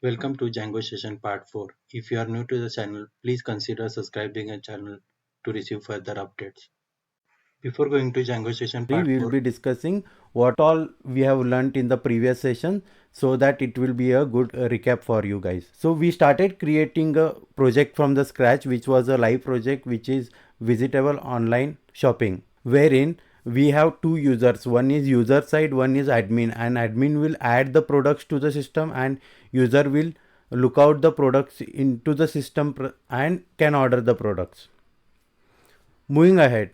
Welcome to Django Session Part 4. If you are new to the channel, please consider subscribing our channel to receive further updates. Before going to Django Session Part We will 4, be discussing what all we have learnt in the previous session so that it will be a good recap for you guys. So we started creating a project from the scratch, which was a live project, which is visitable online shopping, wherein we have two users. One is user side, one is admin, and admin will add the products to the system and user will look out the products into the system and can order the products. Moving ahead,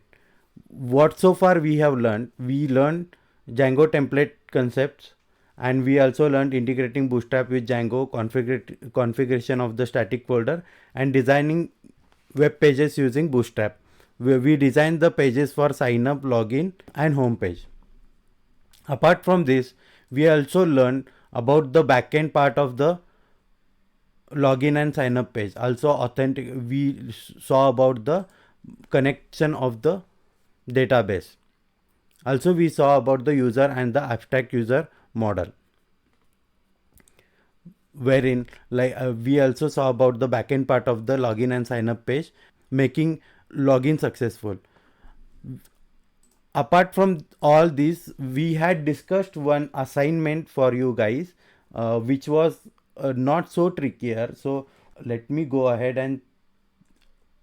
what so far we learned Django template concepts, and we also learned integrating Bootstrap with Django, configuration of the static folder, and designing web pages using Bootstrap. We designed the pages for sign up, login, and home page. Apart from this, we also learned about the backend part of the login and sign up page. Also authentic, we saw about the connection of the database. Also we saw about the user and the abstract user model, wherein we also saw about the backend part of the login and sign up page, making login successful. Apart from all this, we had discussed one assignment for you guys, which was not so trickier. So let me go ahead and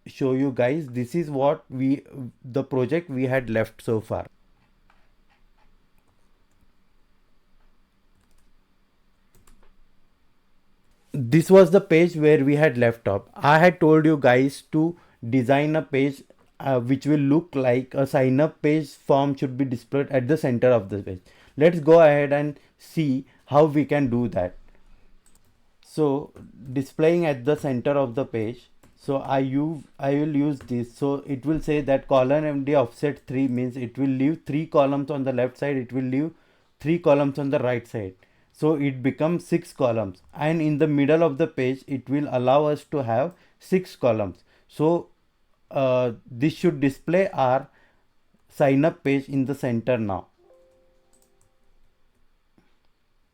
show you guys. This is what the project we had left so far. This was the page where we had left off. I had told you guys to design a page which will look like a sign up page. Form should be displayed at the center of the page. Let's go ahead and see how we can do that. So displaying at the center of the page, so I will use this. So it will say that column MD offset 3 means it will leave 3 columns on the left side, it will leave 3 columns on the right side. So it becomes 6 columns, and in the middle of the page it will allow us to have 6 columns. So this should display our sign up page in the center now.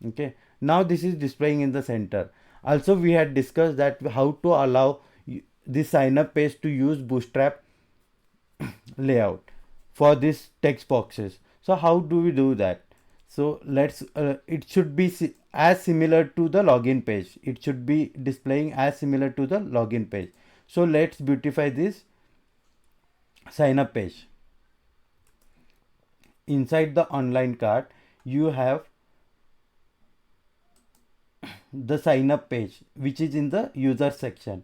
Okay, now this is displaying in the center. Also we had discussed that how to allow this sign up page to use Bootstrap layout for these text boxes. So how do we do that? So let's it should be as similar to the login page. It should be displaying as similar to the login page. So let's beautify this sign up page. Inside the online cart, you have the sign up page, which is in the user section.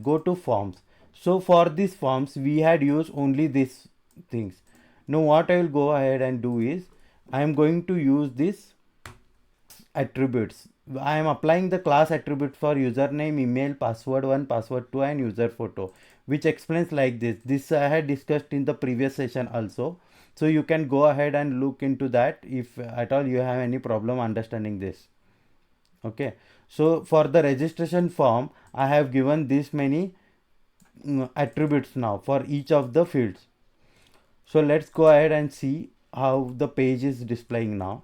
Go to forms. So for these forms, we had used only these things. Now what I will go ahead and do is I am going to use this attributes. I am applying the class attribute for username, email, password 1, password 2, and user photo, which explains like this. This I had discussed in the previous session also. So you can go ahead and look into that if at all you have any problem understanding this. Okay. So for the registration form, I have given this many attributes now for each of the fields. So let's go ahead and see how the page is displaying now.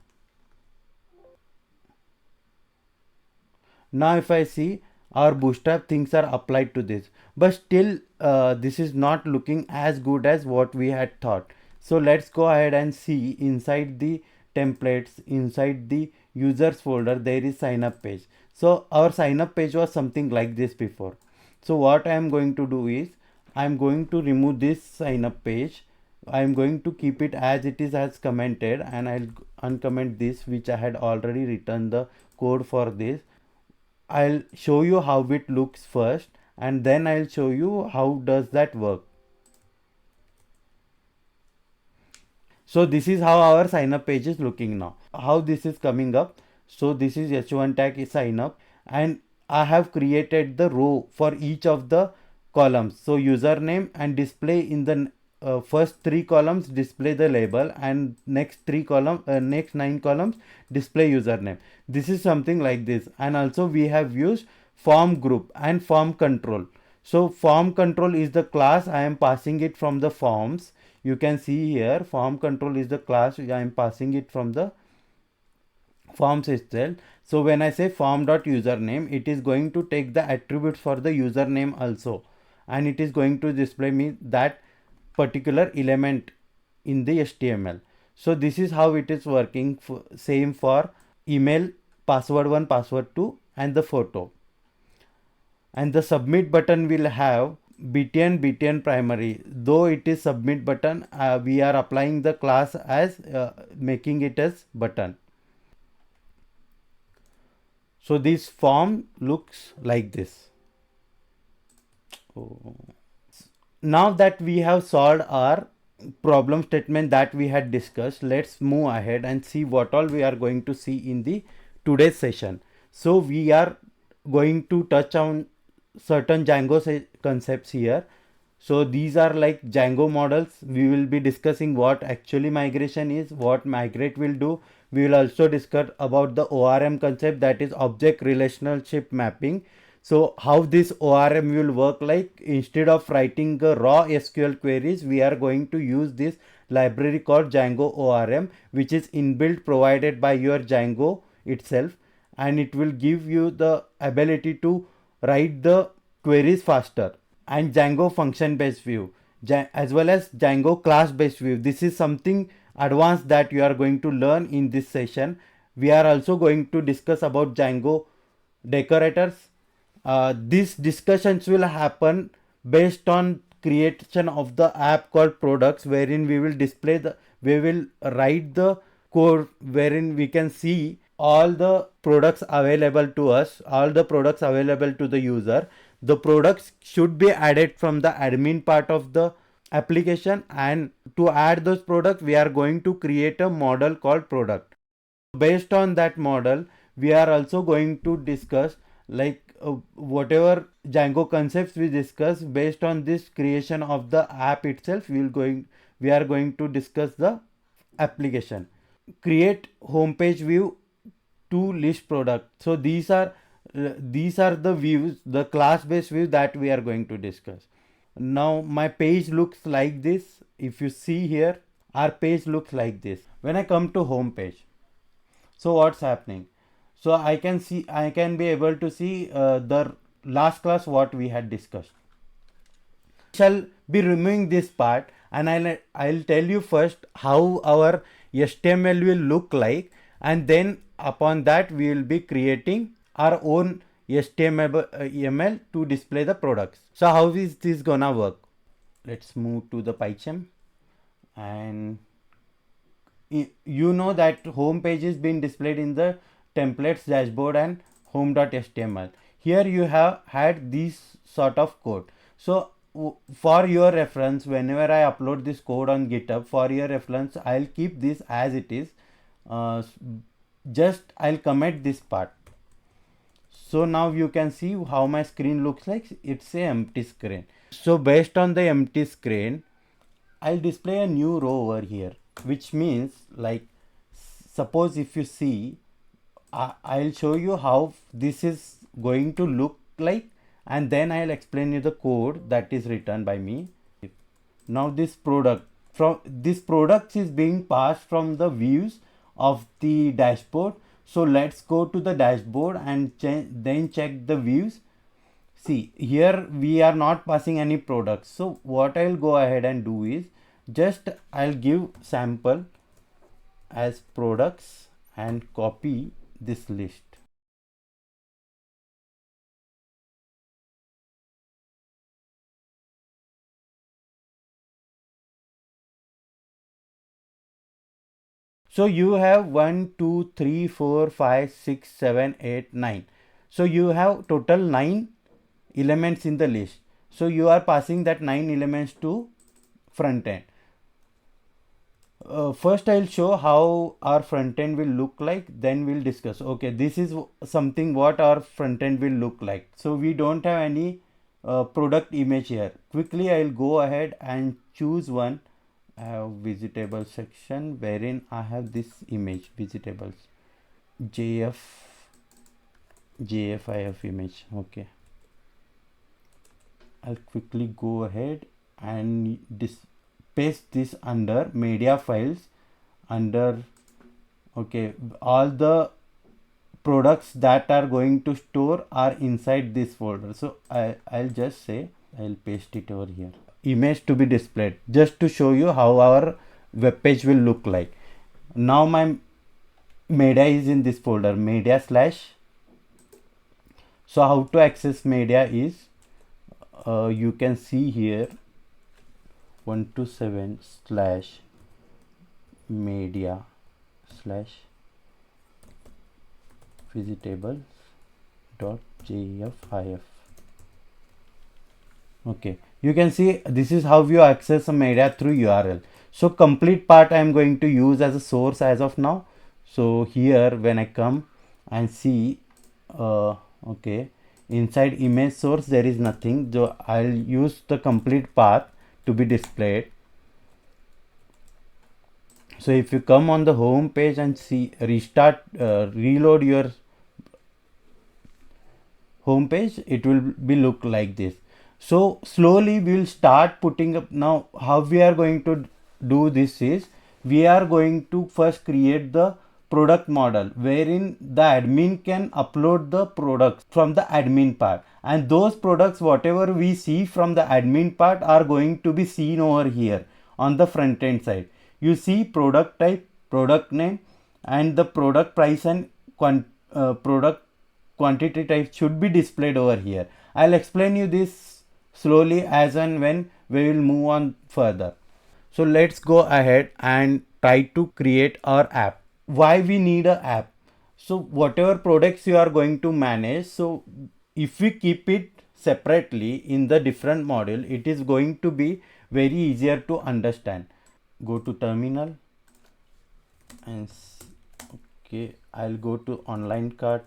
Now if I see, our Bootstrap things are applied to this, but still this is not looking as good as what we had thought. So let's go ahead and see inside the templates, inside the users folder, there is sign up page. So our sign up page was something like this before. So what I am going to do is I am going to remove this sign up page. I am going to keep it as it is as commented, and I'll uncomment this, which I had already written the code for this. I'll show you how it looks first, and then I'll show you how does that work. So this is how our sign up page is looking now. How this is coming up. So this is h1 tag is sign up, and I have created the row for each of the columns. So username and display in the first 3 columns display the label, and next 9 columns display username. This is something like this. And also we have used form group and form control. So form control is the class, I am passing it from the forms. You can see here form control is the class, I am passing it from the forms itself. So when I say form dot username, it is going to take the attributes for the username also, and it is going to display me that particular element in the HTML. So this is how it is working. Same for email, password 1, password 2, and the photo. And the submit button will have btn primary. Though it is submit button, we are applying the class as making it as button. So this form looks like this. Oh. Now that we have solved our problem statement that we had discussed, let's move ahead and see what all we are going to see in the today's session. So we are going to touch on certain Django concepts here. So these are like Django models. We will be discussing what actually migration is, what migrate will do. We will also discuss about the ORM concept, that is object relationship mapping. So how this ORM will work, like instead of writing the raw SQL queries, we are going to use this library called Django ORM, which is inbuilt provided by your Django itself, and it will give you the ability to write the queries faster. And Django function based view, as well as Django class based view. This is something advanced that you are going to learn in this session. We are also going to discuss about Django decorators. These discussions will happen based on creation of the app called products, wherein we will write the code wherein we can see all the products available to us, all the products available to the user. The products should be added from the admin part of the application, and to add those products we are going to create a model called product. Based on that model, we are also going to discuss like whatever Django concepts we discuss. Based on this creation of the app itself, we are going to discuss the application. Create homepage view to list product. So these are the views, the class based view that we are going to discuss. Now my page looks like this. If you see here, our page looks like this. When I come to home page, so what's happening? So I can be able to see the last class what we had discussed. Shall be removing this part, and I'll tell you first how our HTML will look like, and then upon that we will be creating our own HTML to display the products. So how is this gonna work? Let's move to the PyCharm, and you know that home page is being displayed in the templates dashboard and home.html. Here you have had this sort of code. So for your reference, whenever I upload this code on GitHub, for your reference, I'll keep this as it is. Just I'll comment this part. So now you can see how my screen looks like. It's a empty screen. So based on the empty screen, I'll display a new row over here, which means like suppose if you see, I'll show you how this is going to look like, and then I'll explain you the code that is written by me. Now this product is being passed from the views of the dashboard. So let's go to the dashboard and then check the views. See, here we are not passing any products. So what I'll go ahead and do is just I'll give sample as products and copy this list. So you have 1, 2, 3, 4, 5, 6, 7, 8, 9. So you have total 9 elements in the list. So you are passing that 9 elements to front end. First I'll show how our front end will look like, then we'll discuss. Okay, this is something what our front end will look like. So we don't have any product image here. Quickly I'll go ahead and choose one. I have vegetable section wherein I have this image, vegetables, JF I have image. Okay, I'll quickly go ahead and paste this under media files, under okay, all the products that are going to store are inside this folder. So I'll just say, I'll paste it over here, image to be displayed, just to show you how our web page will look like. Now my media is in this folder, media slash. So how to access media is, you can see here 127 slash media slash visitables dot jfif. Okay, you can see this is how you access a media through URL. So complete part I am going to use as a source as of now. So here when I come and see, okay, inside image source there is nothing, so I'll use the complete path to be displayed. So if you come on the home page and see, reload your home page, it will be look like this. So slowly we will start putting up. Now how we are going to do this is, we are going to first create the product model wherein the admin can upload the products from the admin part, and those products whatever we see from the admin part are going to be seen over here on the front end side. You see product type, product name, and the product price and product quantity type should be displayed over here. I'll explain you this slowly as and when we will move on further. So let's go ahead and try to create our app. Why we need a app? So whatever products you are going to manage, so if we keep it separately in the different module, it is going to be very easier to understand. Go to terminal and okay, I'll go to online cart.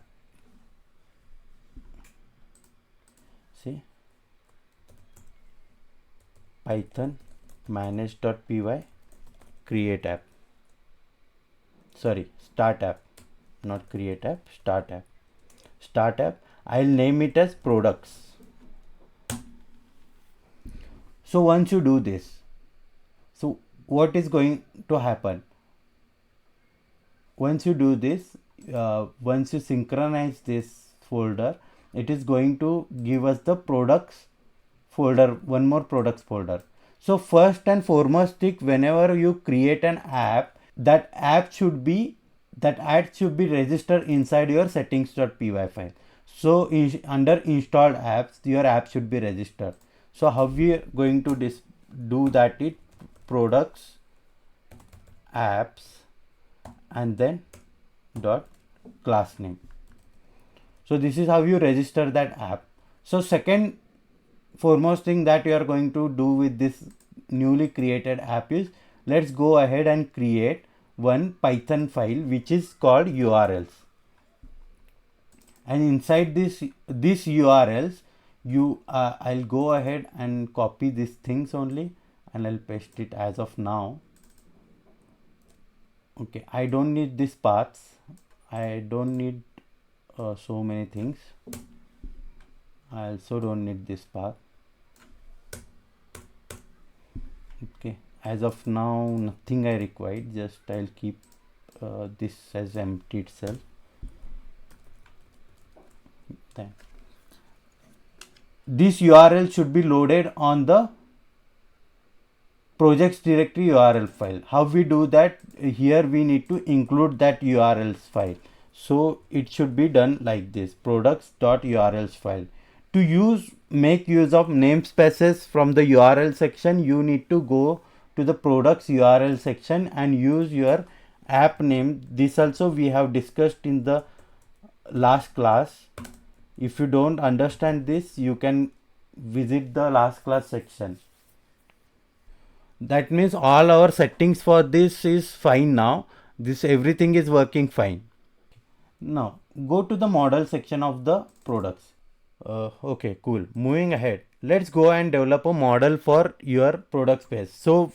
See, Python manage.py, create app. Sorry, start app, not create app, start app. Start app, I'll name it as products. So once you do this, so what is going to happen? Once you do this, once you synchronize this folder, it is going to give us the products folder, one more products folder. So first and foremost thing, whenever you create an app, that app should be registered inside your settings.py file. So under installed apps, your app should be registered. So how we are going to do that? It products apps and then dot class name. So this is how you register that app. So second foremost thing that you are going to do with this newly created app is, let's go ahead and create one Python file which is called URLs. And inside this URLs, I'll go ahead and copy these things only and I'll paste it as of now. Okay, I don't need these paths. I don't need so many things. I also don't need this path. Okay, as of now nothing I require, just I'll keep this as empty itself. Then this URL should be loaded on the projects directory URL file. How we do that? Here we need to include that URLs file. So it should be done like this, products.urls file. To make use of namespaces from the URL section, you need to go to the products URL section and use your app name. This also we have discussed in the last class. If you don't understand this, you can visit the last class section. That means all our settings for this is fine now. Everything is working fine. Now go to the model section of the products. Okay, cool. Moving ahead, let's go and develop a model for your product space. So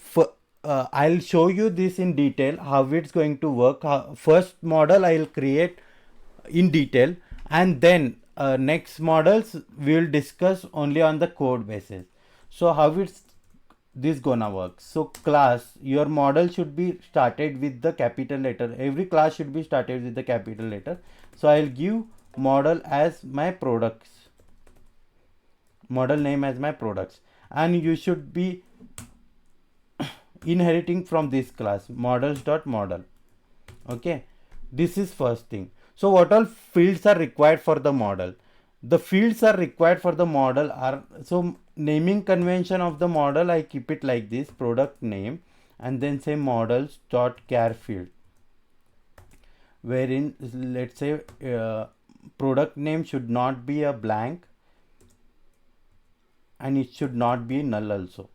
I'll show you this in detail how it's going to work. First model I'll create in detail, and then next models we will discuss only on the code basis. So how it's this gonna work. So class, your model should be started with the capital letter. Every class should be started with the capital letter. So I'll give model as my products, model name as my products, and you should be inheriting from this class models.model. Okay, this is first thing. So what all fields are required for the model? The fields are required for the model are, so naming convention of the model, I keep it like this: product name, and then say models dot char field, wherein let's say product name should not be a blank and it should not be null also.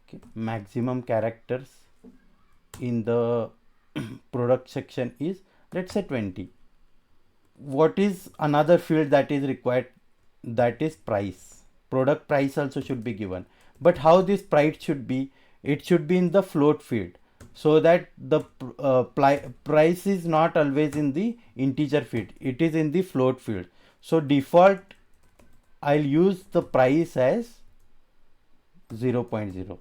Okay. Maximum characters in the product section is, let's say, 20. What is another field that is required? That is price. Product price also should be given. But how this price should be? It should be in the float field, so that the price is not always in the integer field. It is in the float field. So default, I'll use the price as 0.0.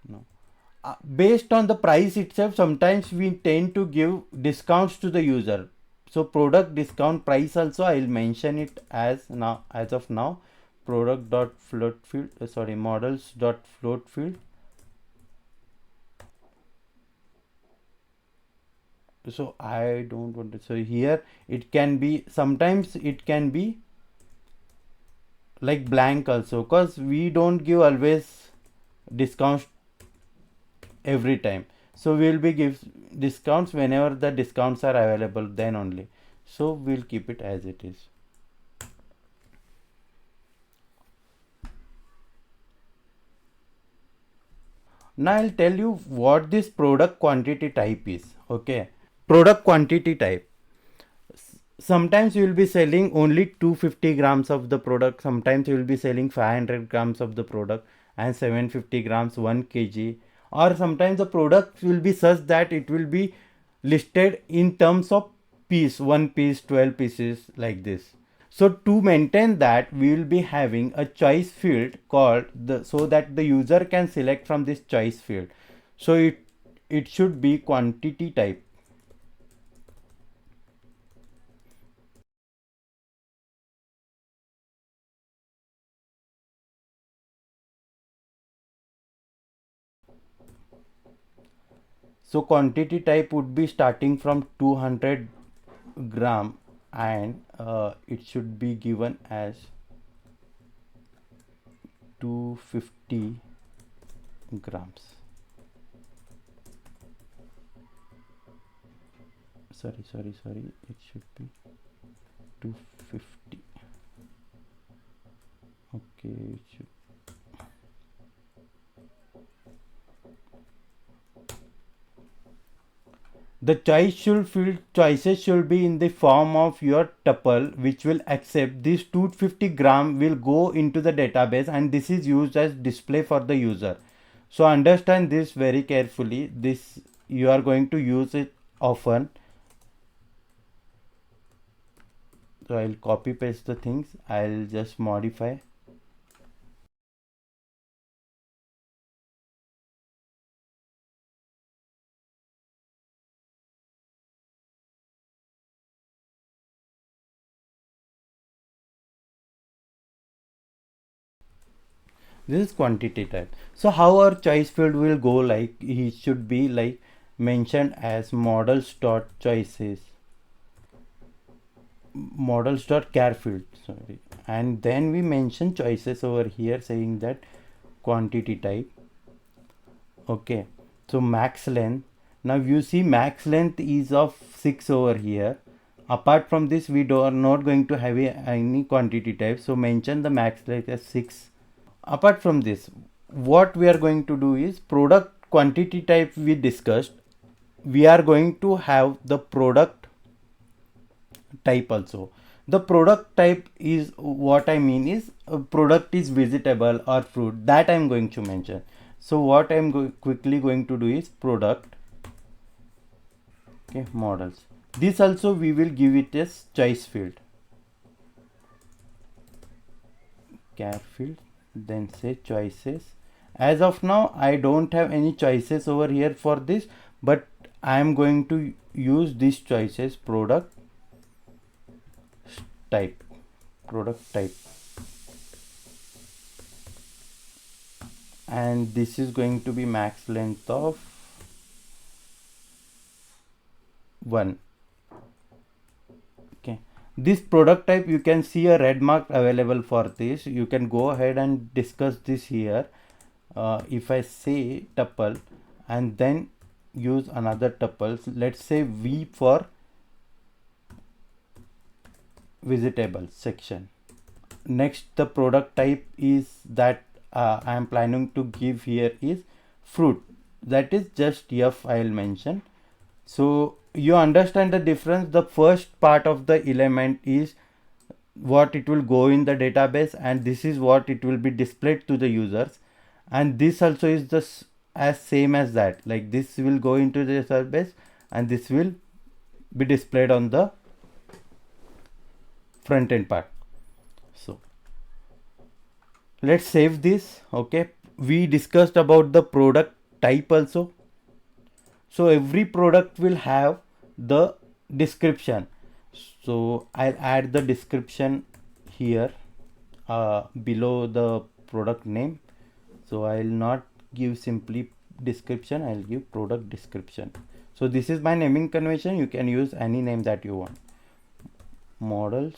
No. Based on the price itself, sometimes we tend to give discounts to the user. So product discount price also I'll mention it as now, as of now, product dot float field, models dot float field. So I don't want to, so here it can be, sometimes it can be like blank also, because we don't give always discounts every time. So we will be give discounts whenever the discounts are available, then only. So we'll keep it as it is. Now I'll tell you what this product quantity type is. Okay, product quantity type. Sometimes you will be selling only 250 grams of the product. Sometimes you will be selling 500 grams of the product and 750 grams, 1 kg. Or sometimes the product will be such that it will be listed in terms of piece, 1 piece, 12 pieces, like this. So to maintain that, we will be having a choice field called the, so that the user can select from this choice field. So it should be quantity type. So quantity type would be starting from 200 gram, and it should be given as 250 grams. Sorry, it should be 250. Okay, it should. The choices should be in the form of your tuple, which will accept this 250 gram will go into the database, and this is used as display for the user. So understand this very carefully. This you are going to use it often. So I'll copy paste the things. I'll just modify. This is quantity type. So how our choice field will go, like he should be like mentioned as models dot choices, models dot char field, sorry, and then we mention choices over here, saying that quantity type. Okay, so max length. Now you see max length is of 6 over here. Apart from this, we are not going to have any quantity type, so mention the max length as 6. Apart from this, what we are going to do is product quantity type we discussed. We are going to have the product type also. The product type is, what I mean is, product is vegetable or fruit, that I am going to mention. So what I am quickly going to do is product, okay, models. This also we will give it as choice field. char field, then say choices. As of now I don't have any choices over here for this, but I am going to use these choices: product type, and this is going to be max length of 1. Okay, this product type, you can see a red mark available for this. You can go ahead and discuss this here. If I say tuple and then use another tuple, let's say v for vegetable section. Next, the product type is that I am planning to give here is fruit, that is just f I will mention. So you understand the difference. The first part of the element is what it will go in the database, and this is what it will be displayed to the users, and this also is the as same as that, like this will go into the database and this will be displayed on the front end part. So let's save this. Okay, we discussed about the product type also. So every product will have the description. So I'll add the description here below the product name. So I'll not give simply description, I'll give product description. So this is my naming convention. You can use any name that you want. Models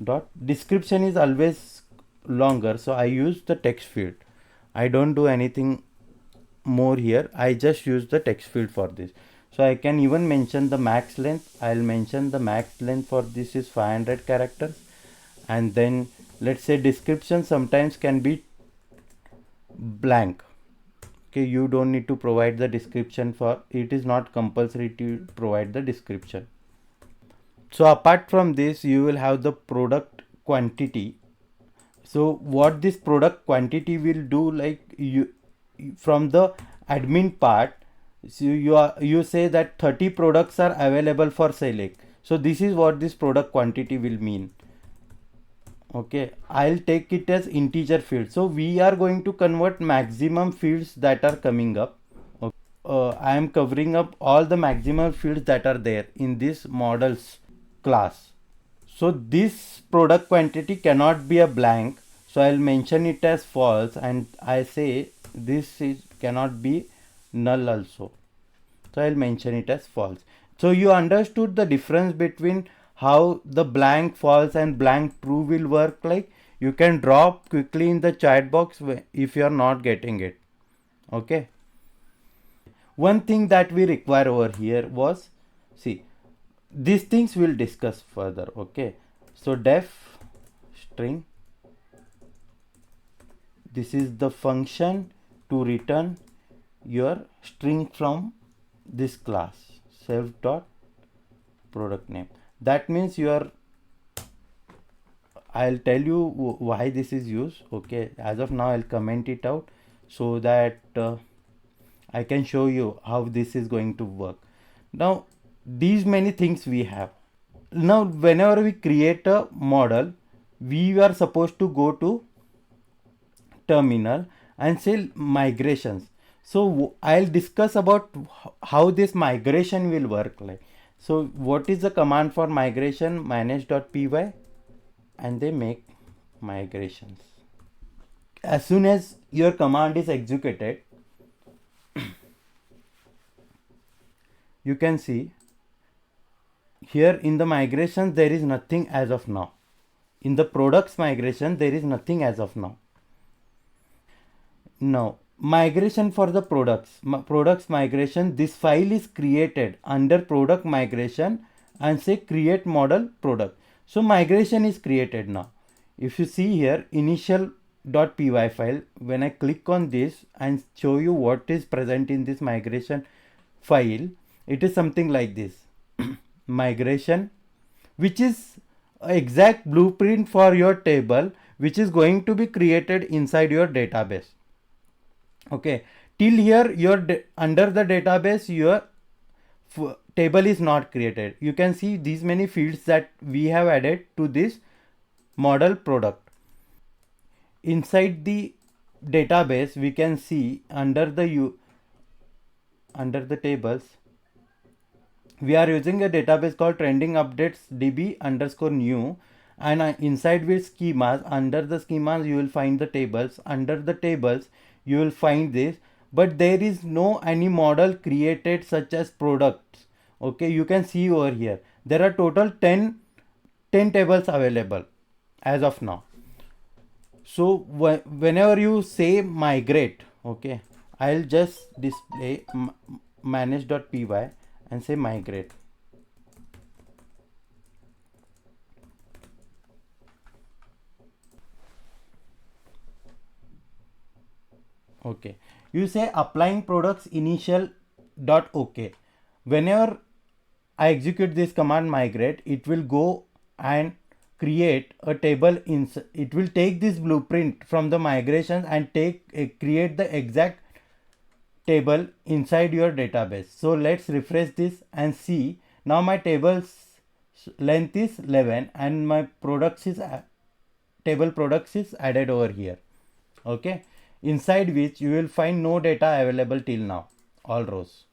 dot description is always longer, so I use the text field. I don't do anything more here. I just use the text field for this. So I can even mention the max length. I'll mention the max length for this is 500 characters, and then let's say description sometimes can be blank. Okay, you don't need to provide the description for it, is not compulsory to provide the description. So apart from this, you will have the product quantity. So what this product quantity will do, like you from the admin part, so you say that 30 products are available for select. So this is what this product quantity will mean. Okay, I'll take it as integer field. So we are going to convert maximum fields that are coming up. Okay. I am covering up all the maximum fields that are there in this models class. So this product quantity cannot be a blank. So I'll mention it as false, and I say this is cannot be null also. So I'll mention it as false. So you understood the difference between how the blank false and blank true will work. Like you can drop quickly in the chat box if you are not getting it. Okay. One thing that we require over here was, see, these things we'll discuss further. Okay, so def string, this is the function to return your string from this class self dot product name. That means I'll tell you why this is used. Okay, as of now I'll comment it out so that I can show you how this is going to work. Now these many things we have. Now whenever we create a model, we are supposed to go to terminal and say migrations. So I'll discuss about how this migration will work like. So what is the command for migration? manage.py, and they make migrations. As soon as your command is executed, you can see here in the migration there is nothing as of now. In the products migration there is nothing as of now. Now migration for the products migration, this file is created under product migration and say create model product. So migration is created now. If you see here initial.py file, when I click on this and show you what is present in this migration file, it is something like this. Migration, which is exact blueprint for your table, which is going to be created inside your database. Okay, till here your under the database your table is not created. You can see these many fields that we have added to this model product. inside the database we can see under the tables we are using a database called trending updates db underscore new, and inside with schemas, under the schemas you will find the tables, under the tables you will find this, but there is no any model created such as products. Okay, you can see over here there are total 10 tables available as of now. So whenever you say migrate, okay, I'll just display manage.py and say migrate. Okay, you say applying products initial dot okay. Whenever I execute this command migrate, it will go and create a table in, it will take this blueprint from the migration and create the exact table inside your database. So let's refresh this and see. Now my table's length is 11 and my products is table products is added over here. Okay, inside which you will find no data available till now, all rows.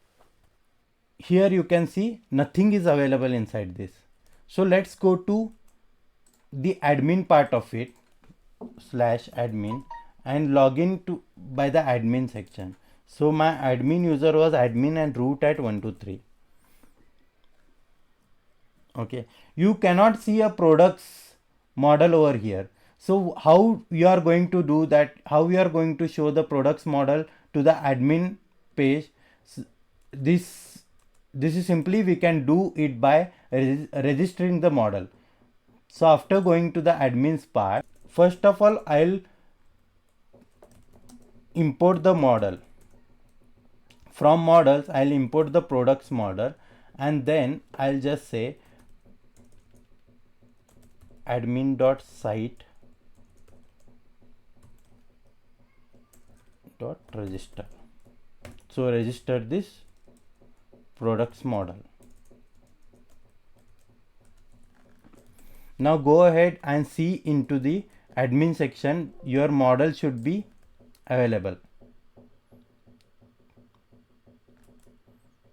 Here you can see nothing is available inside this. So let's go to the admin part of it, /admin, and log in to by the admin section. So my admin user was admin and root at 123. Okay, you cannot see a products model over here. So how you are going to do that, how we are going to show the products model to the admin page? This is simply we can do it by registering the model. So after going to the admins part, first of all I'll import the model. From models I'll import the products model, and then I'll just say admin.site dot register. So register this products model. Now go ahead and see into the admin section, your model should be available.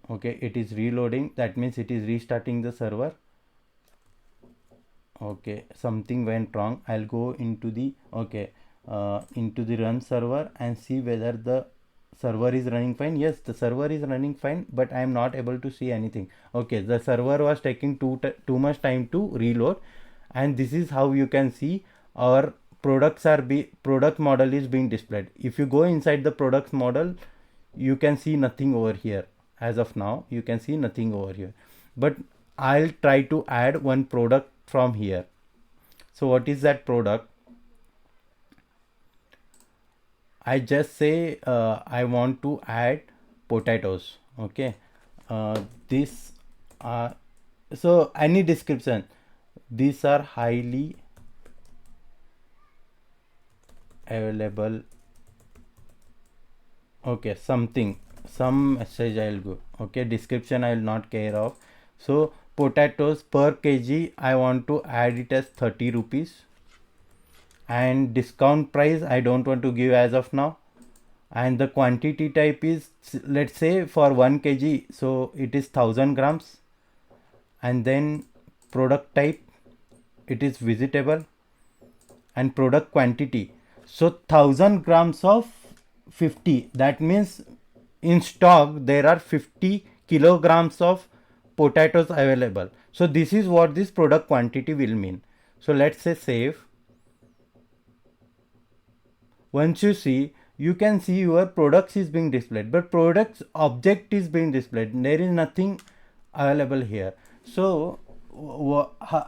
Okay, it is reloading, that means it is restarting the server. Okay, something went wrong. I'll go into the into the run server and see whether the server is running fine. Yes, the server is running fine, but I am not able to see anything. Okay, the server was taking too much time to reload, and this is how you can see our product model is being displayed. If you go inside the products model, you can see nothing over here. As of now you can see nothing over here, but I'll try to add one product from here. So what is that product? I just say I want to add potatoes. Okay, this so any description, these are highly available. Okay, some message I'll go. Okay, description I will not care of. So potatoes per kg I want to add it as 30 rupees, and discount price I don't want to give as of now, and the quantity type is, let's say for 1 kg, so it is 1000 grams, and then product type it is vegetable, and product quantity, so 1000 grams of 50, that means in stock there are 50 kilograms of potatoes available. So this is what this product quantity will mean. So let's say save. Once you see, you can see your products is being displayed, but products object is being displayed, there is nothing available here. So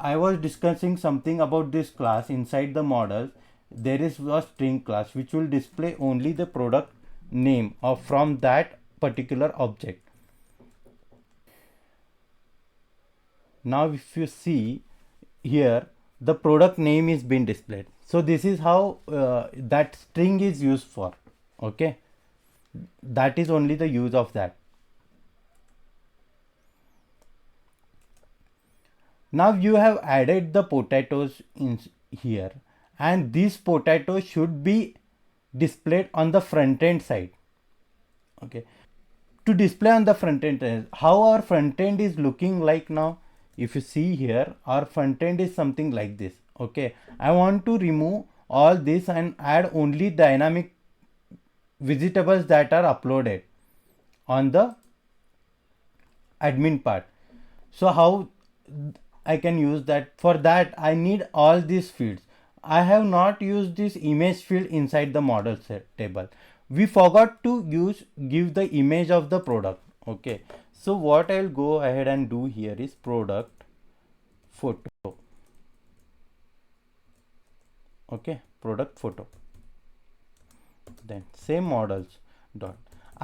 I was discussing something about this class inside the model. There is a string class which will display only the product name of from that particular object. Now if you see here, the product name is being displayed. So this is how that string is used for. Okay, that is only the use of that. Now you have added the potatoes in here, and this potato should be displayed on the front end side. Okay, to display on the front end, how our front end is looking like now, if you see here, our front end is something like this. Okay, I want to remove all this and add only dynamic visitables that are uploaded on the admin part. So how I can use that? For that I need all these fields. I have not used this image field inside the model set table. We forgot to give the image of the product. Okay, so what I'll go ahead and do here is product photo. Okay, product photo, then same models dot.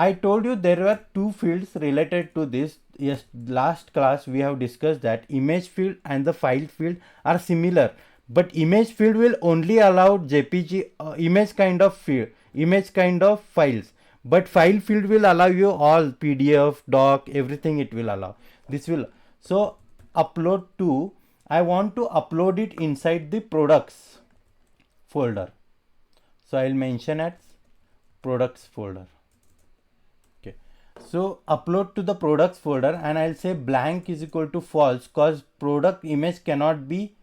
I told you there were two fields related to this. Yes, last class we have discussed that image field and the file field are similar, but image field will only allow JPG image kind of field, image kind of files, but file field will allow you all PDF, doc, everything it will allow. This will, so upload to, I want to upload it inside the products folder. So I'll mention as products folder. Okay, so upload to the products folder, and I'll say blank is equal to false because product image cannot be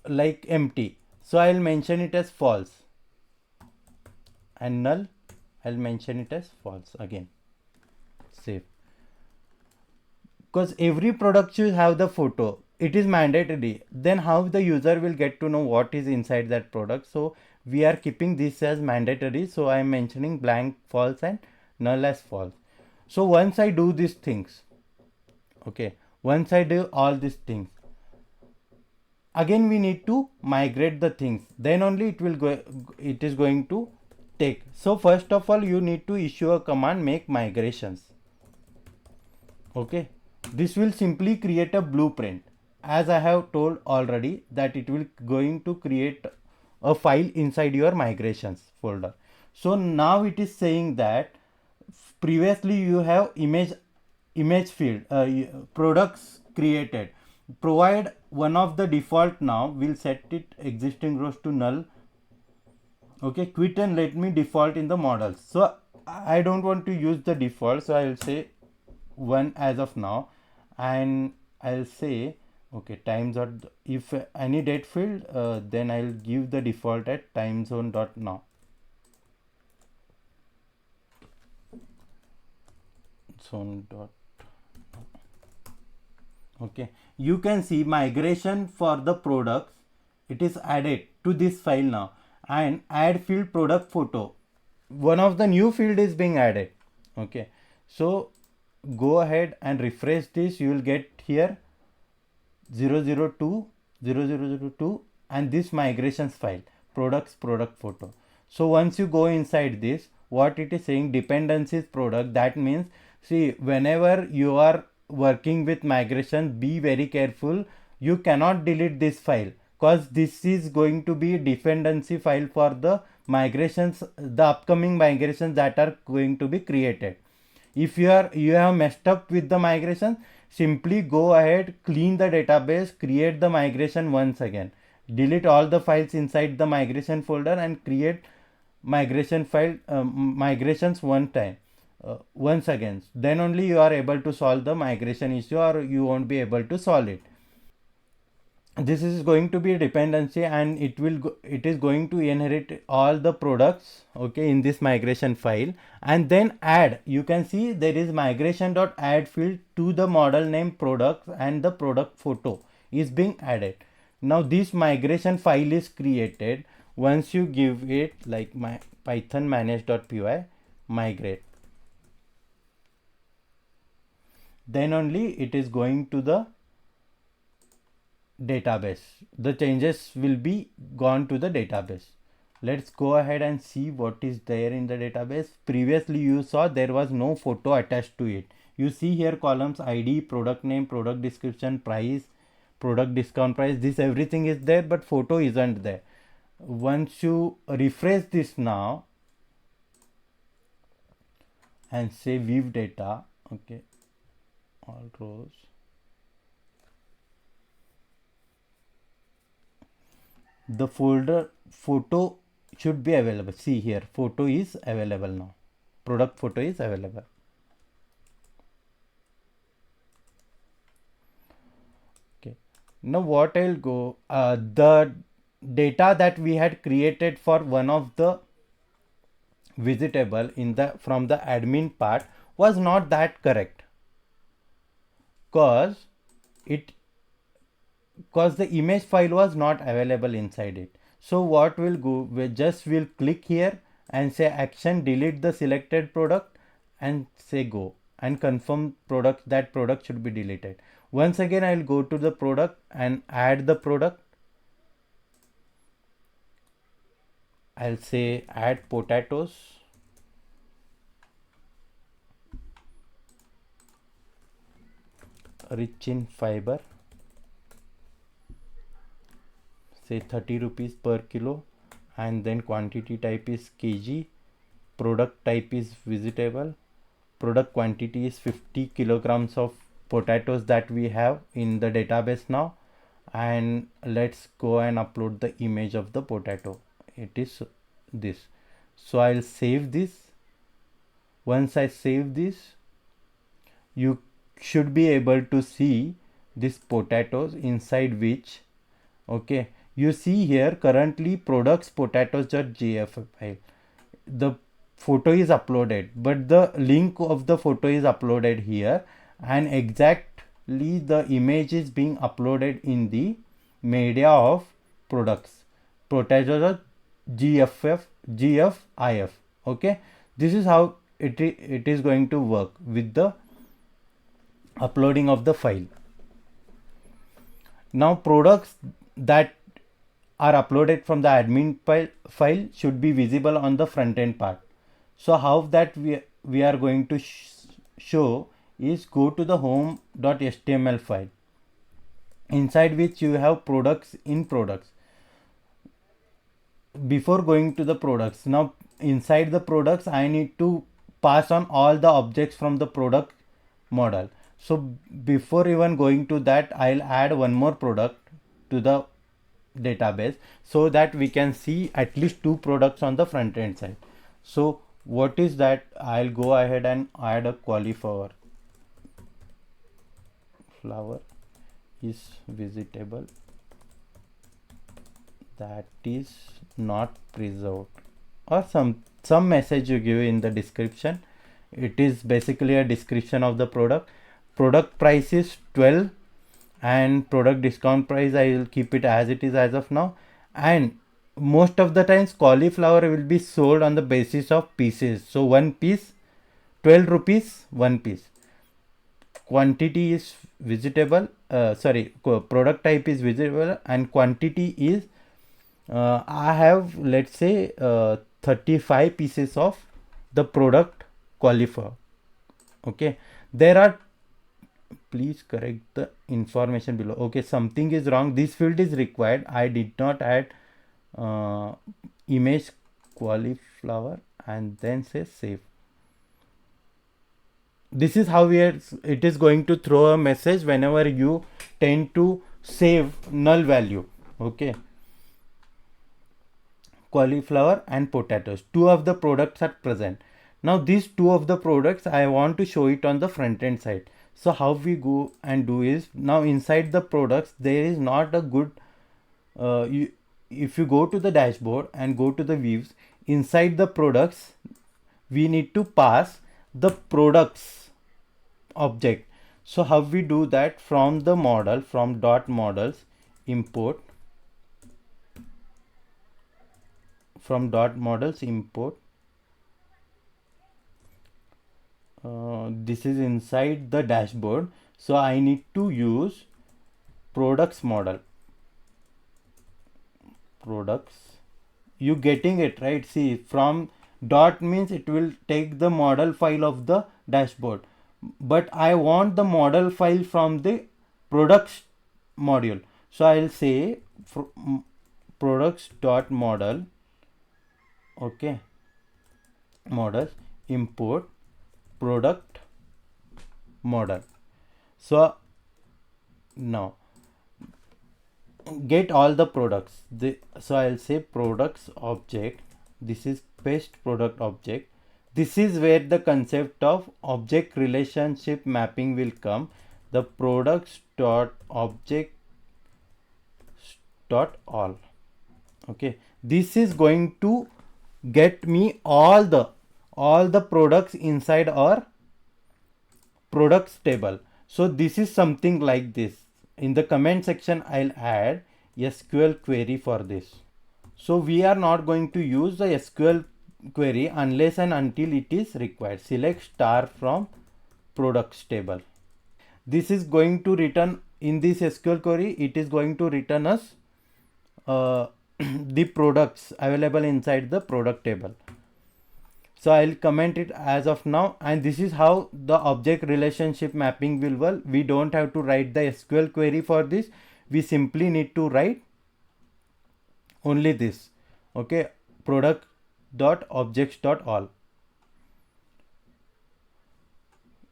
like empty. So I'll mention it as false, and null I'll mention it as false again. Save, because every product should have the photo, it is mandatory. Then how the user will get to know what is inside that product? So we are keeping this as mandatory, so I am mentioning blank false and null as false. So once I do these things, okay, once I do all these things, again we need to migrate the things, then only it will go, it is going to take. So first of all you need to issue a command make migrations. Okay, this will simply create a blueprint, as I have told already that it will going to create a file inside your migrations folder. So now it is saying that previously you have image field products created, provide one of the default. Now we'll set it existing rows to null. Okay, quit and let me default in the models. So I don't want to use the default, so I will say 1 as of now, and I'll say okay time dot, if any date field then I'll give the default at time zone dot now. Zone dot, okay, you can see migration for the products, it is added to this file now, and add field product photo, one of the new field is being added. Okay, so go ahead and refresh this, you will get here 002 0002 and this migrations file products product photo. So once you go inside this, what it is saying, dependencies product, that means see whenever you are working with migration, be very careful, you cannot delete this file because this is going to be dependency file for the migrations, the upcoming migrations that are going to be created. If you have messed up with the migration, simply go ahead, clean the database, create the migration once again, delete all the files inside the migration folder and create migration file migrations once again, then only you are able to solve the migration issue, or you won't be able to solve it. This is going to be a dependency, and it is going to inherit all the products, okay, in this migration file, and then add, you can see there is migration dot add field to the model name products, and the product photo is being added. Now this migration file is created once you give it like my python manage.py migrate, then only it is going to the database, the changes will be gone to the database. Let's go ahead and see what is there in the database. Previously you saw there was no photo attached to it. You see here columns ID, product name, product description, price, product discount price, this everything is there, but photo isn't there. Once you refresh this now and say view data, okay, all rows, the folder photo should be available. See here, photo is available now, product photo is available. Okay, now what I'll go, the data that we had created for one of the visitable in the from the admin part was not that correct, cause it cause the image file was not available inside it. So what we'll go, we'll click here and say action, delete the selected product and say go and confirm product, that product should be deleted. Once again I'll go to the product and add the product. I'll say add potatoes. Rich in fiber, say 30 rupees per kilo, and then quantity type is kg, product type is vegetable, product quantity is 50 kilograms of potatoes that we have in the database now, and let's go and upload the image of the potato. It is this. So I'll save this. Once I save this, you should be able to see this potatoes inside which, okay, you see here currently products potatoes.jf file, the photo is uploaded, but the link of the photo is uploaded here, and exactly the image is being uploaded in the media of products potatoes.gf okay. This is how it is going to work with the uploading of the file. Now products that are uploaded from the admin file should be visible on the front end part. So how that we are going to show is, go to the home.html file inside which you have products in products. Before going to the products, now inside the products I need to pass on all the objects from the product model. So before even going to that, I'll add one more product to the database so that we can see at least two products on the front end side. So what is that? I'll go ahead and add a cauliflower. Flower is vegetable that is not preserved, or some message you give in the description. It is basically a description of the product. Product price is 12 and product discount price I will keep it as it is as of now. And most of the times cauliflower will be sold on the basis of pieces. So one piece 12 rupees, one piece. Quantity is vegetable, product type is vegetable, and quantity is I have, let's say, 35 pieces of the product cauliflower. Okay, there are, please correct the information below. Okay, something is wrong, this field is required, I did not add image cauliflower and then say save. This is how it is going to throw a message whenever you tend to save null value. Okay, cauliflower and potatoes, two of the products are present. Now these two of the products I want to show it on the front end side. So how we go and do is, now inside the products there is not a good if you go to the dashboard and go to the views, inside the products we need to pass the products object. So how we do that? From the model, from dot models import, from dot models import, this is inside the dashboard, so I need to use products model. Products, you getting it right? See, from dot means it will take the model file of the dashboard, but I want the model file from the products module. So I'll say products dot model, okay, models import product model. So now get all the products. So I'll say products object. This is paste product object. This is where the concept of object relationship mapping will come. The products dot object dot all. Okay, this is going to get me all the products inside our products table. So this is something like this. In the comment section I'll add SQL query for this. So we are not going to use the SQL query unless and until it is required. Select star from products table. This is going to return in this SQL query, it is going to return us the products available inside the product table. So I'll comment it as of now, and this is how the object relationship mapping will work. We don't have to write the SQL query for this. We simply need to write only this. Okay, product dot objects dot all.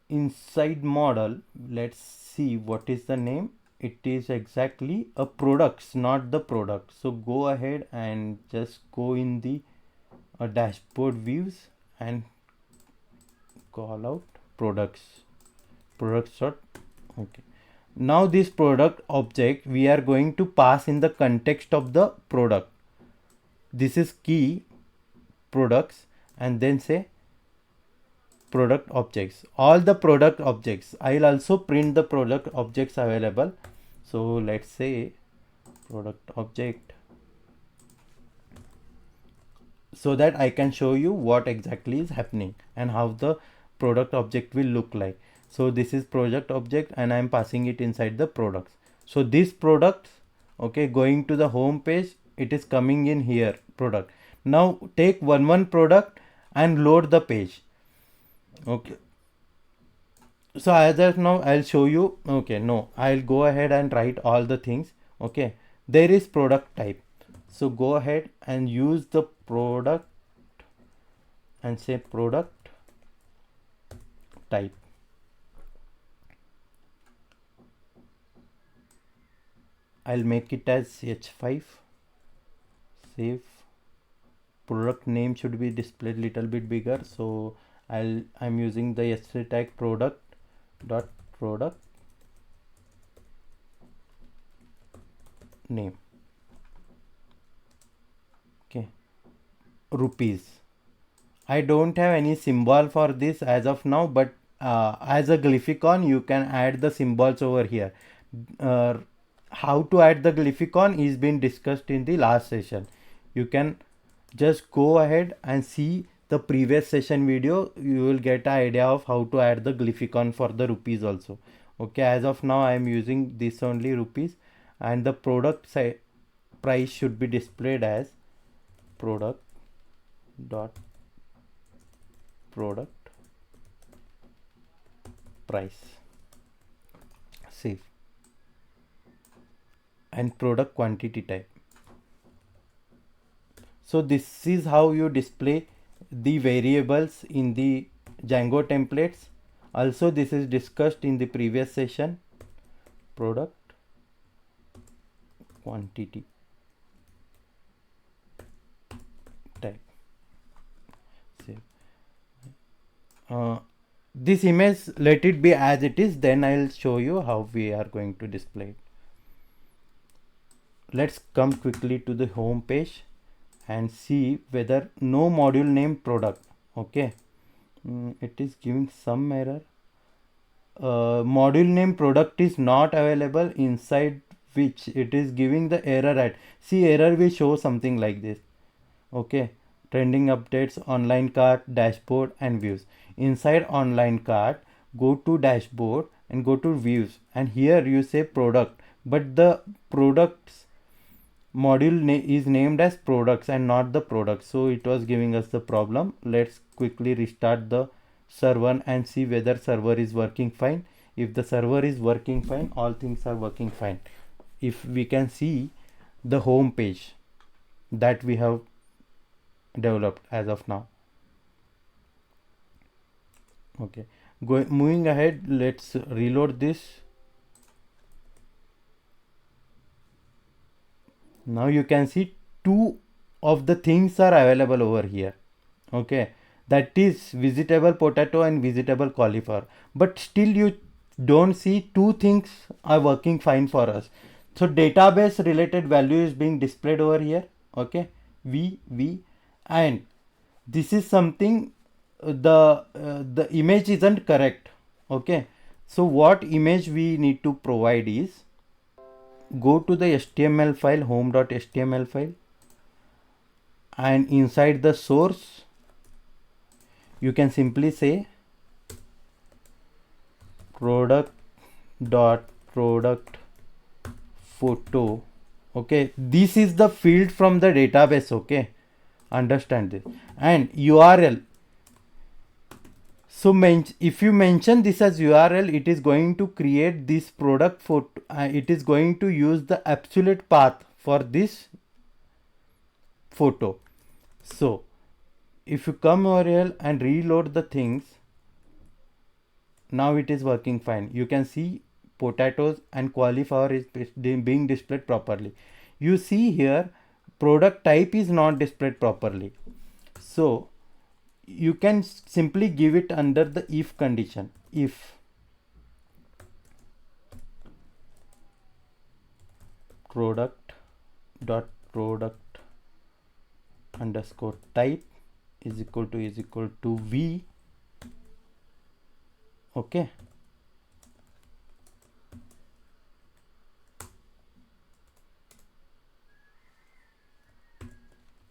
Inside model, let's see what is the name. It is exactly a products, not the product. So go ahead and just go in the dashboard views and call out products dot. Okay, now this product object we are going to pass in the context of the product. This is key products, and then say product objects, all the product objects. I'll also print the product objects available. So let's say product object, so that I can show you what exactly is happening and how the product object will look like. So this is project object and I'm passing it inside the products. So this products, okay, going to the home page, it is coming in here product. Now take one product and load the page. Okay, so as of now I'll show you. Okay, no, I'll go ahead and write all the things. Okay, there is product type. So go ahead and use the product and say product type. I'll make it as H5. Save. Product name should be displayed little bit bigger. So I'm using the string tag product dot product name. Okay, rupees. I don't have any symbol for this as of now, but as a glyphicon you can add the symbols over here. How to add the glyphicon is been discussed in the last session. You can just go ahead and see the previous session video. You will get an idea of how to add the glyphicon for the rupees also. Okay, as of now I am using this only rupees, and the product price should be displayed as product dot product price. Save. And product quantity type. So this is how you display the variables in the Django templates. Also this is discussed in the previous session. Product quantity type. Save. This image, let it be as it is, then I'll show you how we are going to display it. Let's come quickly to the home page and see whether no module name product. Okay, it is giving some error. Module name product is not available, inside which it is giving the error at. See, error will show something like this. Okay, trending updates, online cart, dashboard and views. Inside online cart, go to dashboard and go to views, and here you say product, but the products module is named as products and not the product, so it was giving us the problem. Let's quickly restart the server and see whether server is working fine. If the server is working fine, all things are working fine. If we can see the home page that we have developed as of now. Okay, moving ahead, let's reload this. Now you can see two of the things are available over here. Okay, that is vegetable potato and vegetable cauliflower, but still you don't see two things are working fine for us. So database related value is being displayed over here. Okay, v, and this is something, the image isn't correct. Okay, so what image we need to provide is, go to the HTML file, home.html file, and inside the source you can simply say product photo. Okay, this is the field from the database. Okay, understand this. And URL, so if you mention this as URL, it is going to create this product photo. It is going to use the absolute path for this photo. So if you come over here and reload the things, now it is working fine. You can see potatoes and cauliflower is being displayed properly. You see here product type is not displayed properly. So you can simply give it under the if condition. If product underscore type is equal to v. Okay,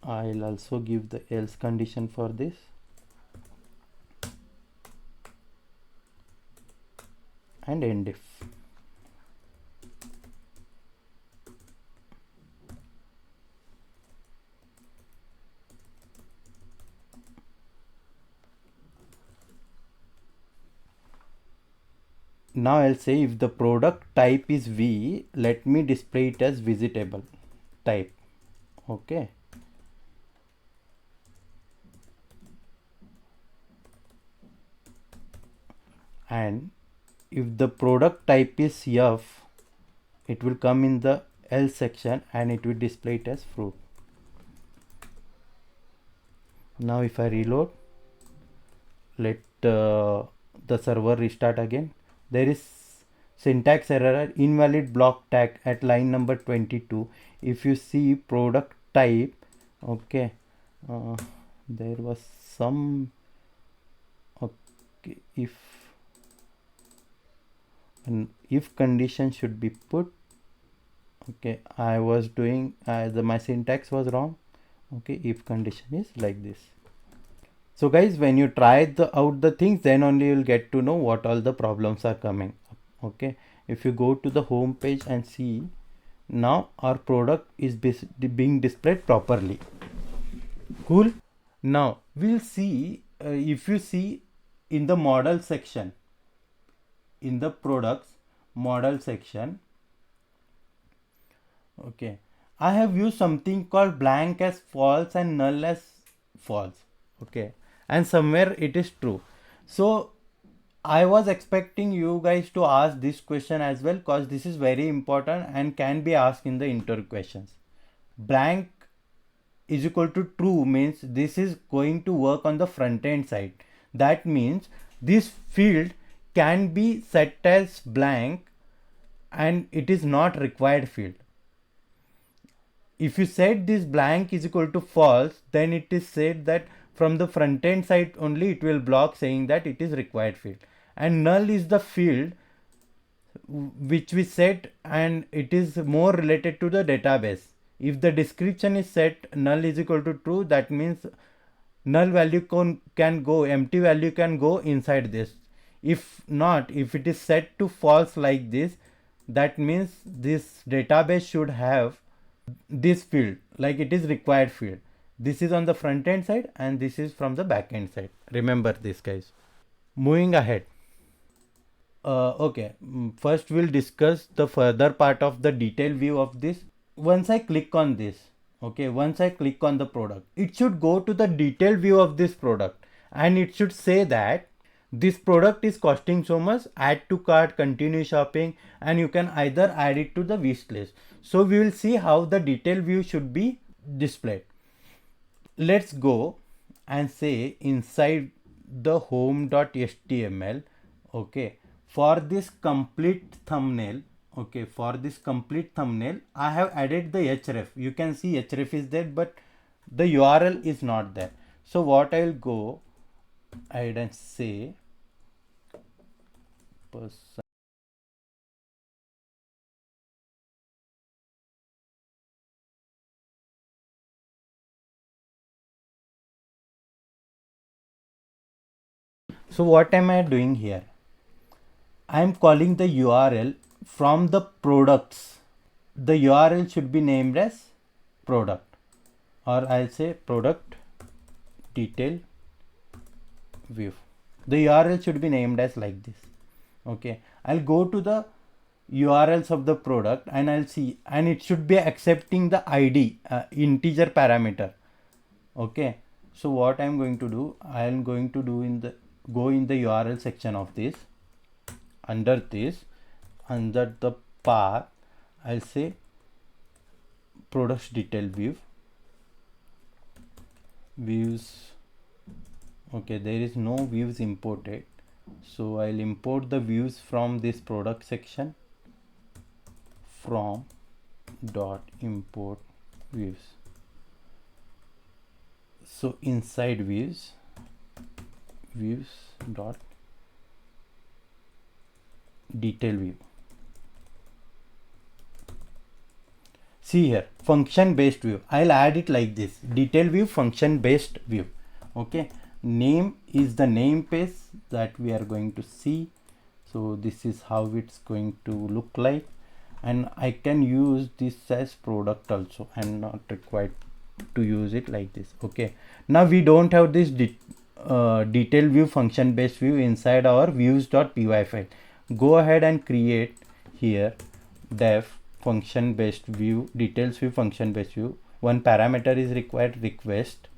I'll also give the else condition for this. And end if. Now I'll say if the product type is V, let me display it as vegetable type. Okay. And if the product type is F, it will come in the else section and it will display it as fruit. Now if I reload, let the server restart again. There is syntax error, invalid block tag at line number 22. If you see product type, okay, there was some, okay, if condition should be put. Okay, I was doing my syntax was wrong. Okay, if condition is like this. So guys, when you try out the things, then only you'll get to know what all the problems are coming. Okay, if you go to the home page and see, now our product is being displayed properly. Cool. Now we'll see, if you see in the model section, in the products model section, okay, I have used something called blank as false and null as false. Okay, and somewhere it is true. So I was expecting you guys to ask this question as well, because this is very important and can be asked in the interview questions. Blank is equal to true means this is going to work on the front end side. That means this field can be set as blank and it is not required field. If you set this blank is equal to false, then it is said that from the front end side only it will block saying that it is required field. And null is the field which we set and it is more related to the database. If the description is set null is equal to true, that means null value can go, empty value can go inside this. If not, if it is set to false like this, that means this database should have this field, like it is required field. This is on the front end side and this is from the back end side. Remember this, guys. Moving ahead. Okay, first we'll discuss the further part of the detailed view of this. Once I click on this, okay, once I click on the product, it should go to the detailed view of this product and it should say that this product is costing so much, add to cart, continue shopping, and you can either add it to the wish list. So we will see how the detail view should be displayed. Let's go and say inside the home.html, okay, for this complete thumbnail, okay, for this complete thumbnail I have added the href. You can see href is there, but the url is not there. So what I will go ahead and say person. So what am I doing here? I am calling the URL from the products. The URL should be named as product, or I'll say product detail view. The URL should be named as like this. Okay, I'll go to the URLs of the product and I'll see, and it should be accepting the ID integer parameter. Okay, so what I'm going to do, I'm going to do in the go in the URL section of this. Under this, under the path, I'll say products detail view, views. Okay, there is no views imported, so I'll import the views from this product section, from dot import views. So inside views dot detail view. See here, function based view. I'll add it like this: detail view, function based view. Okay, name is the name page that we are going to see. So this is how it's going to look like, and I can use this as product also. I'm not required to use it like this. Okay, now we don't have this detail view, function based view inside our views.py file. Go ahead and create here def function based view, details view, function based view. One parameter is required, request,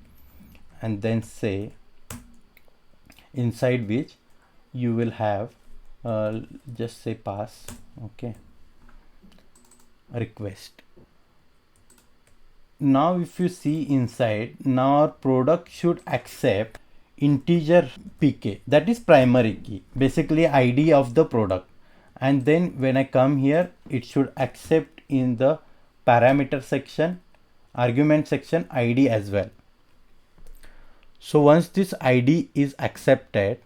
and then say inside which you will have just say pass, okay, request. Now if you see inside, now our product should accept integer pk, that is primary key, basically id of the product, and then when I come here it should accept in the parameter section, argument section, id as well. So once this id is accepted,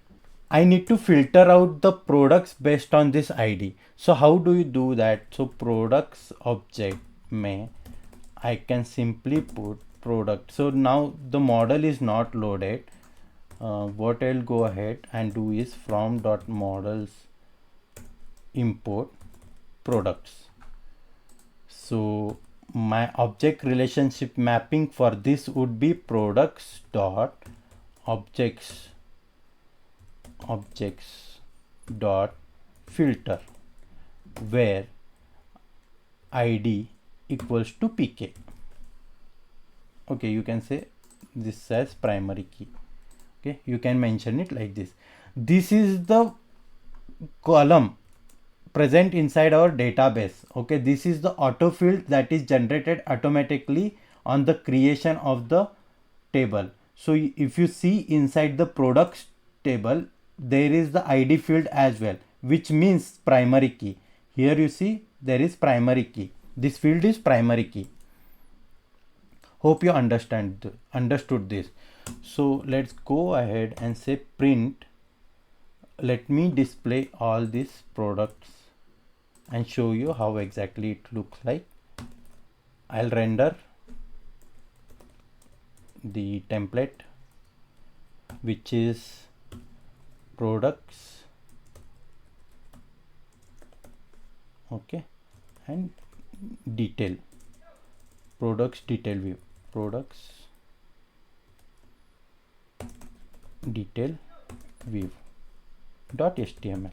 I need to filter out the products based on this id. So how do you do that? So products object may, I can simply put product. So now the model is not loaded. What I'll go ahead and do is from dot models import products. So my object relationship mapping for this would be products dot objects dot filter, where id equals to pk. Okay, you can say this as primary key. Okay, you can mention it like this. This is the column present inside our database. Okay, this is the autofill that is generated automatically on the creation of the table. So if you see inside the products table, there is the id field as well, which means primary key. Here you see there is primary key. This field is primary key. Hope you understood this. So let's go ahead and say print. Let me display all these products and show you how exactly it looks like. I'll render the template, which is products, okay, and detail, products detail view, products detail view dot html.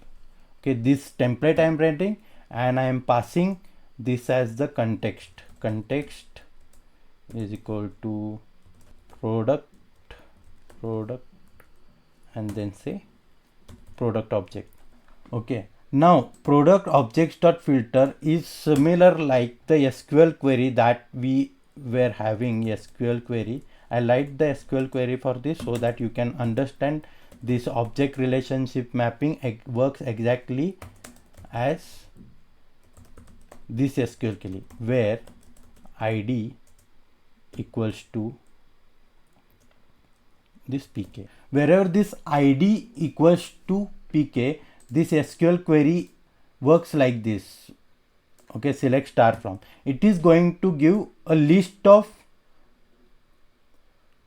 Okay, this template I am rendering, and I am passing this as the context. Context is equal to product, and then say product object. Okay, now product objects dot filter is similar like the SQL query that we were having. SQL query, I like the SQL query for this so that you can understand this object relationship mapping works exactly as this SQL query, where id equals to this pk. Wherever this id equals to pk, this SQL query works like this. Okay, select star from. It is going to give a list of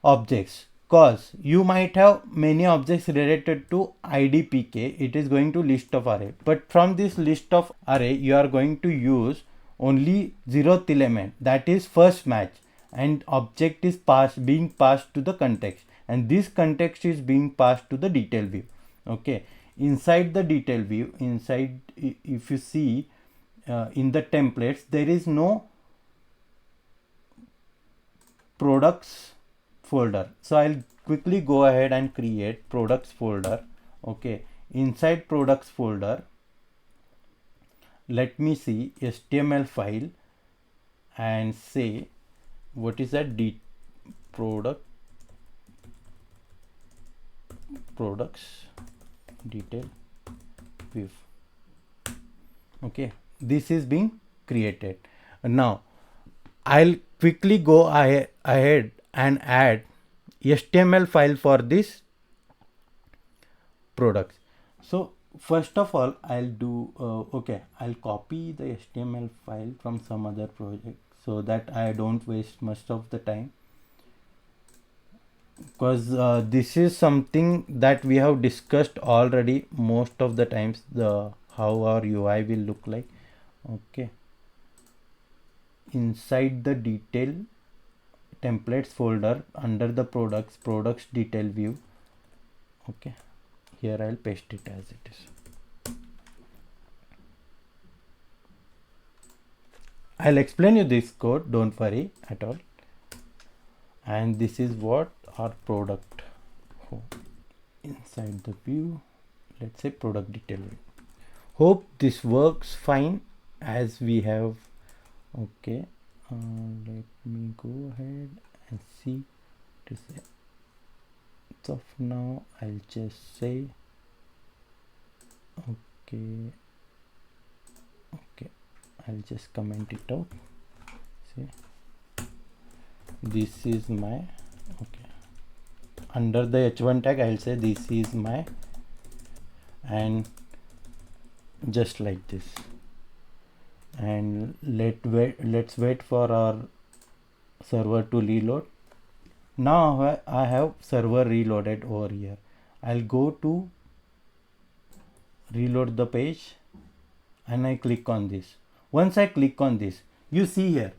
objects, cause you might have many objects related to id pk. It is going to list of array, but from this list of array you are going to use only 0th element, that is first match, and object is being passed to the context, and this context is being passed to the detail view. Okay, inside the detail view, if you see in the templates, there is no products folder. So I'll quickly go ahead and create products folder. Okay, inside products folder, let me see HTML file and say what is that products detail view. Okay, this is being created. Now I'll quickly go ahead and add HTML file for this products. So first of all, I'll do I'll copy the HTML file from some other project so that I don't waste much of the time, because this is something that we have discussed already most of the times, the how our UI will look like. Okay, inside the detail templates folder, under the products detail view. Okay, here I'll paste it as it is. I'll explain you this code, don't worry at all. And this is what our product. Inside the view, let's say product detail view. Hope this works fine as we have. Okay, let me go ahead and see to say. So of now I'll just say okay, I'll just comment it out. See, this is my under the h1 tag I'll say this is my, and just like this, and let's wait for our server to reload. Now I have server reloaded over here. I'll go to reload the page and I click on this. Once I click on this, you see here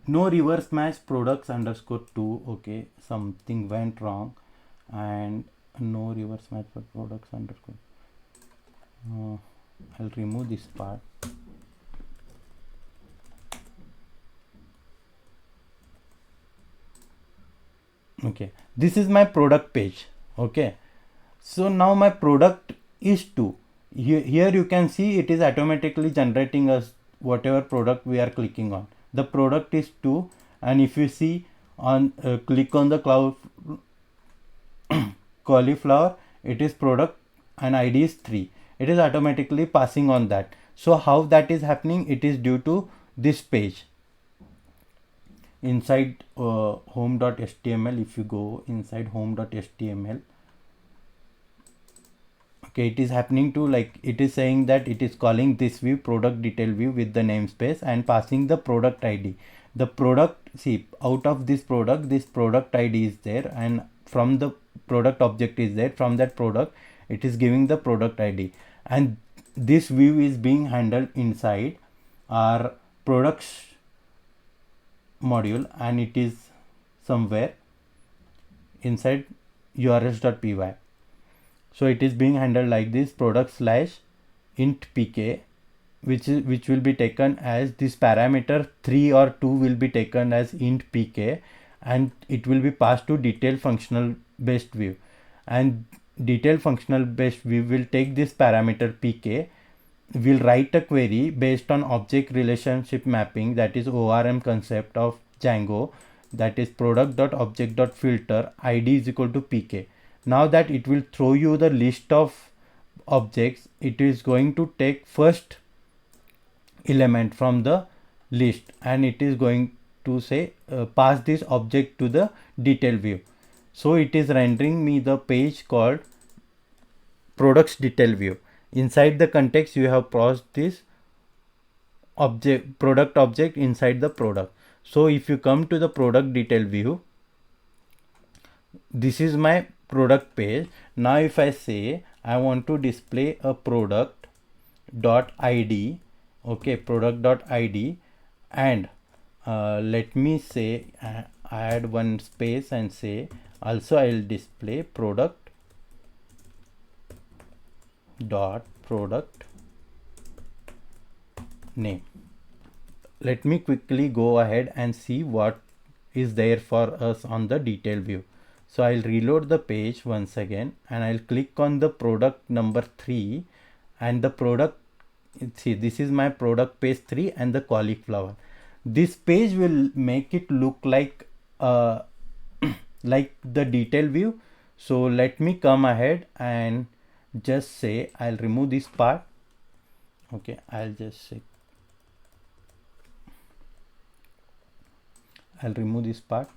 no reverse match products underscore 2. Okay, something went wrong, and no reverse match for products underscore. I'll remove this part. Okay, this is my product page. Okay, so now my product is 2. Here you can see it is automatically generating us whatever product we are clicking on. The product is 2, and if you see on click on the cauliflower, it is product and ID is 3. It is automatically passing on that. So how that is happening? It is due to this page. Inside home.html, if you go inside home.html, okay, it is happening to, like, it is saying that it is calling this view product detail view with the namespace and passing the product ID. The product, see, out of this product ID is there, and from the product object is there, from that product it is giving the product ID, and this view is being handled inside our products module, and it is somewhere inside urls.py. So it is being handled like this, product slash int pk, which will be taken as this parameter 3 or 2 will be taken as int pk, and it will be passed to detail functional based view, and detail functional based, we will take this parameter pk, we'll write a query based on object relationship mapping, that is ORM concept of Django, that is product.object.filter id is equal to pk. Now that it will throw you the list of objects, it is going to take first element from the list and it is going to say pass this object to the detail view. So it is rendering me the page called products detail view. Inside the context you have passed this object, product object inside the product. So if you come to the product detail view, this is my product page. Now if I say I want to display a product dot id, okay, product dot id, and let me say add one space and say also I will display product dot product name. Let me quickly go ahead and see what is there for us on the detail view. So I'll reload the page once again and I'll click on the product number 3 and the product, see this is my product page 3 and the cauliflower. This page will make it look like like the detail view. So let me come ahead and just say I'll remove this part. Okay, I'll just say I'll remove this part.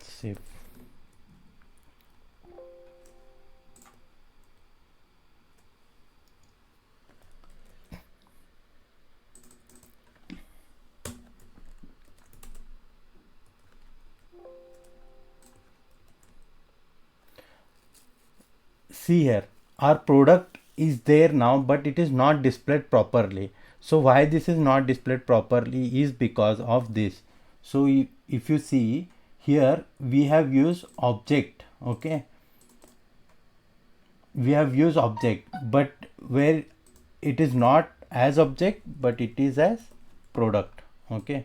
Save. See here, our product is there now, but it is not displayed properly. So why this is not displayed properly is because of this. So if you see here, we have used object, okay, we have used object, but where it is not as object but it is as product, okay.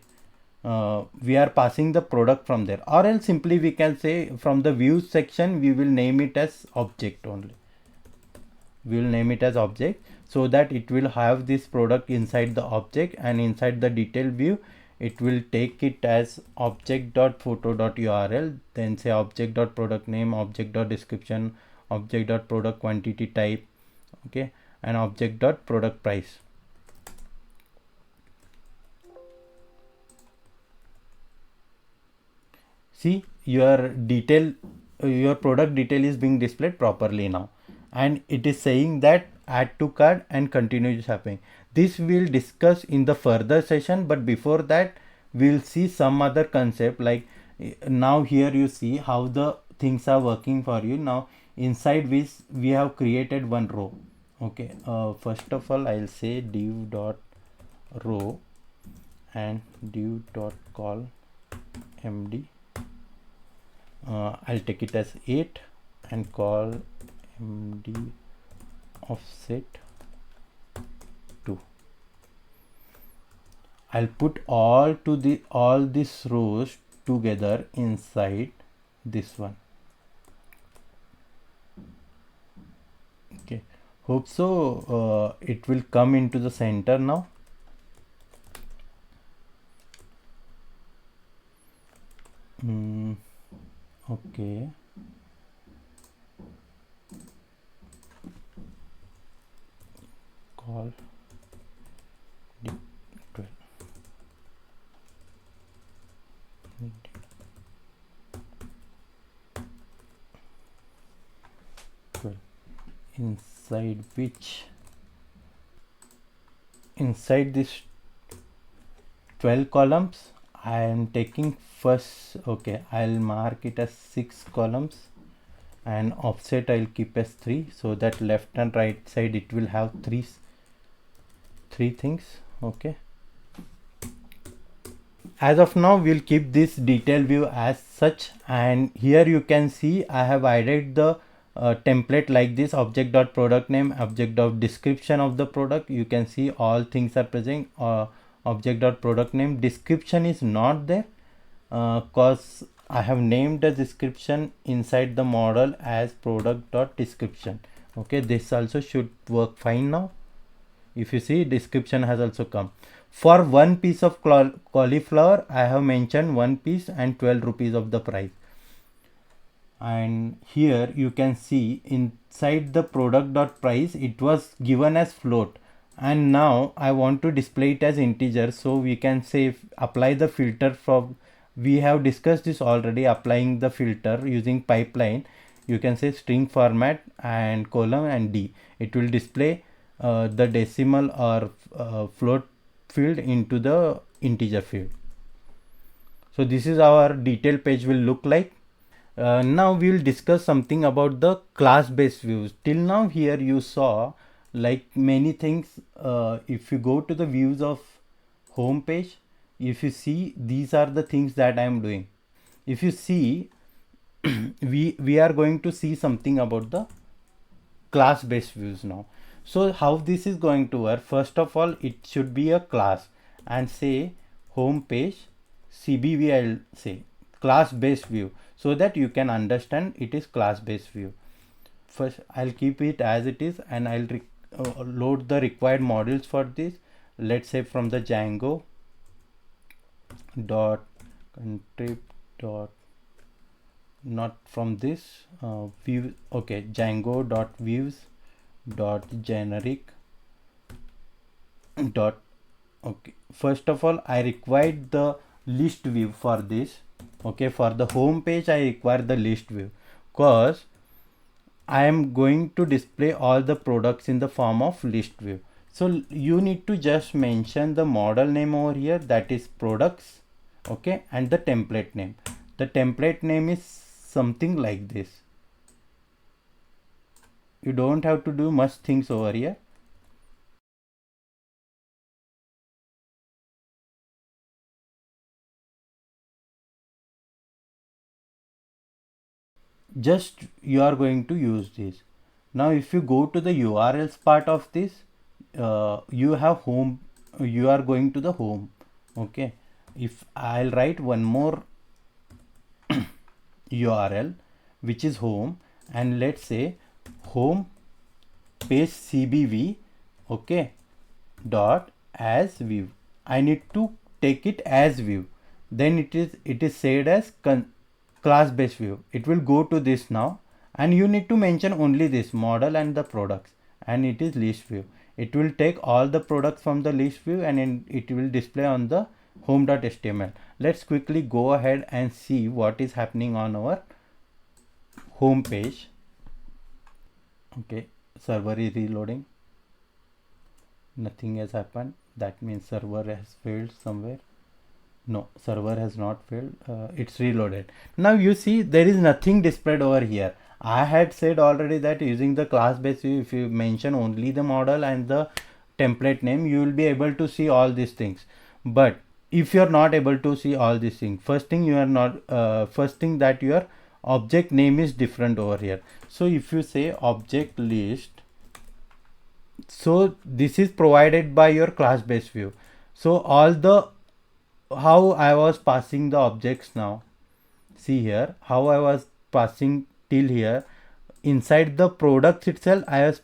We are passing the product from there, or else simply we can say from the views section we will name it as object only. We will name it as object so that it will have this product inside the object, and inside the detail view it will take it as object.photo.url, then say object.product name, object.description, object.product quantity type, okay, and object.product price. See, your detail, your product detail is being displayed properly now, and it is saying that add to cart and continue shopping. This we'll discuss in the further session, but before that we'll see some other concept. Like now here you see how the things are working for you. Now inside which we have created one row, okay. First of all I'll say div dot row and div dot call md. I'll take it as 8 and call md offset 2. I'll put all these rows together inside this one. Okay, hope so it will come into the center now. Okay, call d12. Inside which, inside this 12 columns I am taking first, okay, I'll mark it as 6 columns and offset I'll keep as 3, so that left and right side it will have three things, okay. as of now we'll keep this detail view as such, and here you can see I have added the template like this: object dot product name, object dot description of the product. You can see all things are present. Object dot product name, description is not there cause I have named the description inside the model as product dot description. Okay, this also should work fine now. If you see, description has also come. For one piece of cauliflower I have mentioned one piece and 12 rupees of the price. And here you can see inside the product dot price it was given as float, and now I want to display it as integer. So we can say apply the filter from, we have discussed this already, applying the filter using pipeline. You can say string format and column and D, it will display the decimal or float field into the integer field. So this is our detail page will look like. Now we will discuss something about the class based views. Till now here you saw like many things. If you go to the views of home page, if you see, these are the things that I am doing. If you see, we are going to see something about the class based views now. So how this is going to work, first of all it should be a class, and say home page CBV, I'll say class based view, so that you can understand it is class based view. First I'll keep it as it is, and I'll load the required modules for this. Let's say from the Django dot contrib dot, not from this view, okay, Django dot views dot generic dot, okay, first of all I required the list view for this. Okay, for the home page I require the list view because I am going to display all the products in the form of list view. So you need to just mention the model name over here, that is products, okay, and the template name. The template name is something like this. You don't have to do much things over here. Just you are going to use this. Now if you go to the URLs part of this, you have home, you are going to the home. Okay, if I'll write one more URL which is home, and let's say home page CBV, okay, dot as view. I need to take it as view, then it is said as class based view. It will go to this now, and you need to mention only this model and the products, and it is list view. It will take all the products from the list view, and it will display on the home.html. Let's quickly go ahead and see what is happening on our home page. Okay, server is reloading. Nothing has happened. That means server has failed somewhere. No, server has not failed. It's reloaded. Now you see there is nothing displayed over here. I had said already that using the class based view, if you mention only the model and the template name, you will be able to see all these things. But if you are not able to see all these things, first thing that your object name is different over here. So if you say object list, so this is provided by your class based view. So all the, how I was passing the objects now, see here how I was passing till here. Inside the products itself I was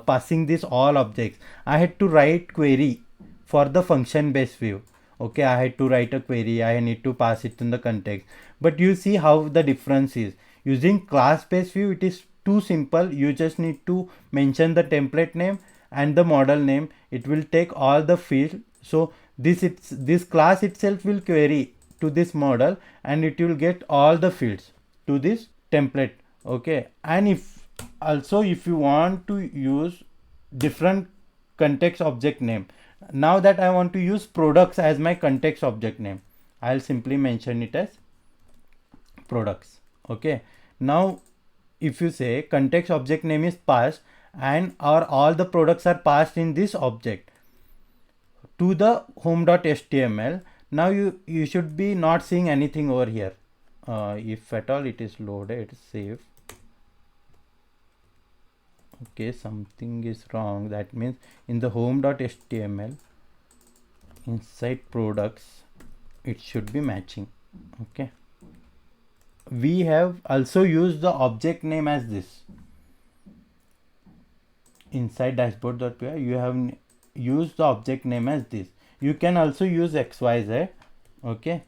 passing this all objects. I had to write query for the function based view. Okay, I had to write a query, I need to pass it in the context. But you see how the difference is. Using class based view it is too simple. You just need to mention the template name and the model name. It will take all the field. So this class itself will query to this model, and it will get all the fields to this template. Okay, and if you want to use different context object name, now that I want to use products as my context object name, I'll simply mention it as products. Okay, now if you say context object name is passed, and all the products are passed in this object to the home.html, Now you should be not seeing anything over here. If at all it is loaded, save. Okay, something is wrong. That means in the home.html inside products it should be matching. Okay, we have also used the object name as this. Inside dashboard.py you have used the object name as this. You can also use xyz. Okay,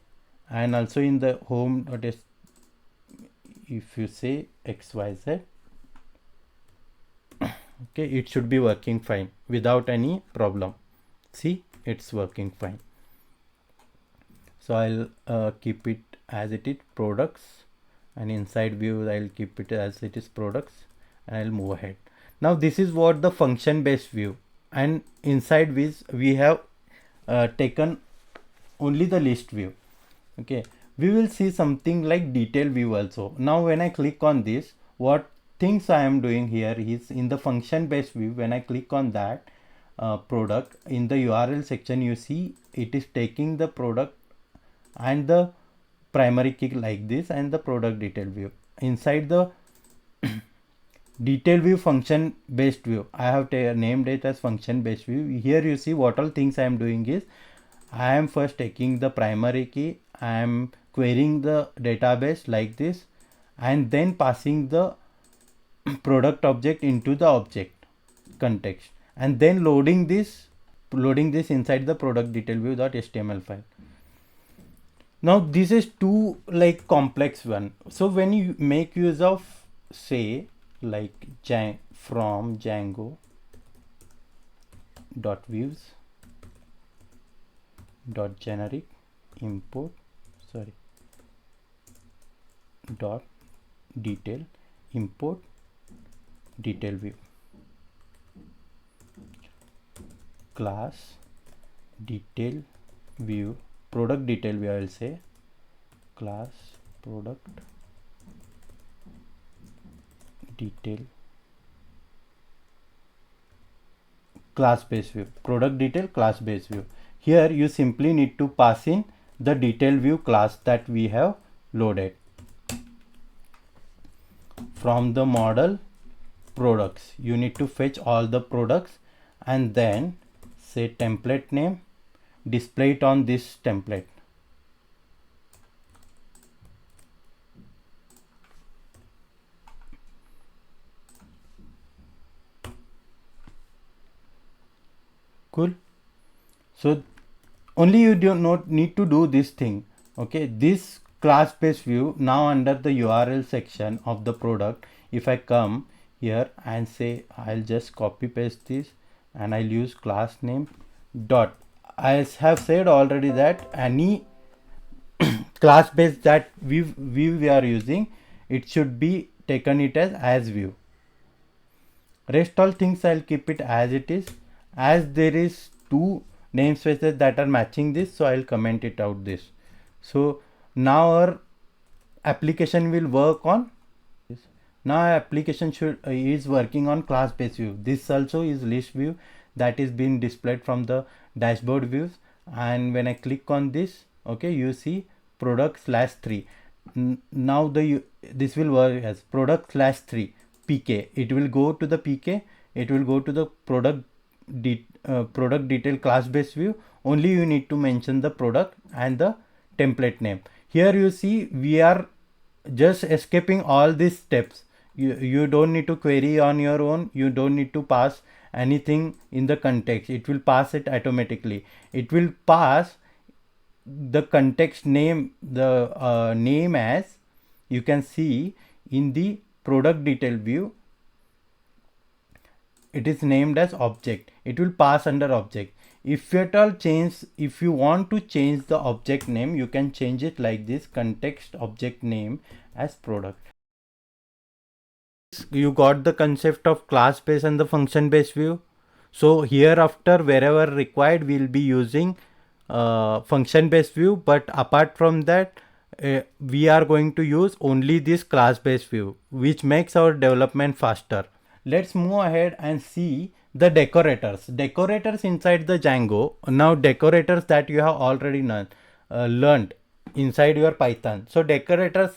and also in the home.html if you say xyz, okay, it should be working fine without any problem. See, it's working fine. So I'll keep it as it is products, and inside view I'll keep it as it is products, and I'll move ahead. Now this is what the function based view, and inside which we have taken only the list view. Okay, we will see something like detail view also. Now when I click on this, what things I am doing here is in the function based view. When I click on that product, in the URL section you see it is taking the product and the primary key like this, and the product detail view. Inside the detail view function based view, I have named it as function based view. Here you see what all things I am doing is I am first taking the primary key, I am querying the database like this, and then passing the product object into the object context, and then loading this inside the product detail view.html file. Now this is too like complex one. So when you make use of say like from Django dot views dot generic import dot detail import detail view class detail view product detail view, I will say class product detail class base view, product detail class base view. Here you simply need to pass in the detail view class that we have loaded from the model products. You need to fetch all the products and then say template name, display it on this template. Cool. So only you do not need to do this thing. Okay, this class based view, now under the URL section of the product, if I come here and say I'll just copy paste this and I'll use class name dot, I have said already that any class base that we are using, it should be taken it as view. Rest all things I'll keep it as it is, as there is two namespaces that are matching this, so I'll comment it out this. So now our application will work on this. Now our application is working on class based view. This also is list view that is being displayed from the dashboard views, and when I click on this, okay, you see product/3. Now this will work as product/3 pk. It will go to the pk, it will go to the product detail class based view. Only you need to mention the product and the template name. Here you see we are just escaping all these steps. You don't need to query on your own, you don't need to pass anything in the context. It will pass it automatically. It will pass the context name, the name, as you can see in the product detail view, it is named as object. It will pass under object. If you want to change the object name, you can change it like this, context object name as product. You got the concept of class based and the function based view. So hereafter, wherever required, we'll be using function based view, but apart from that, we are going to use only this class based view, which makes our development faster. Let's move ahead and see the decorators inside the Django. Now decorators that you have already learned inside your Python. So decorators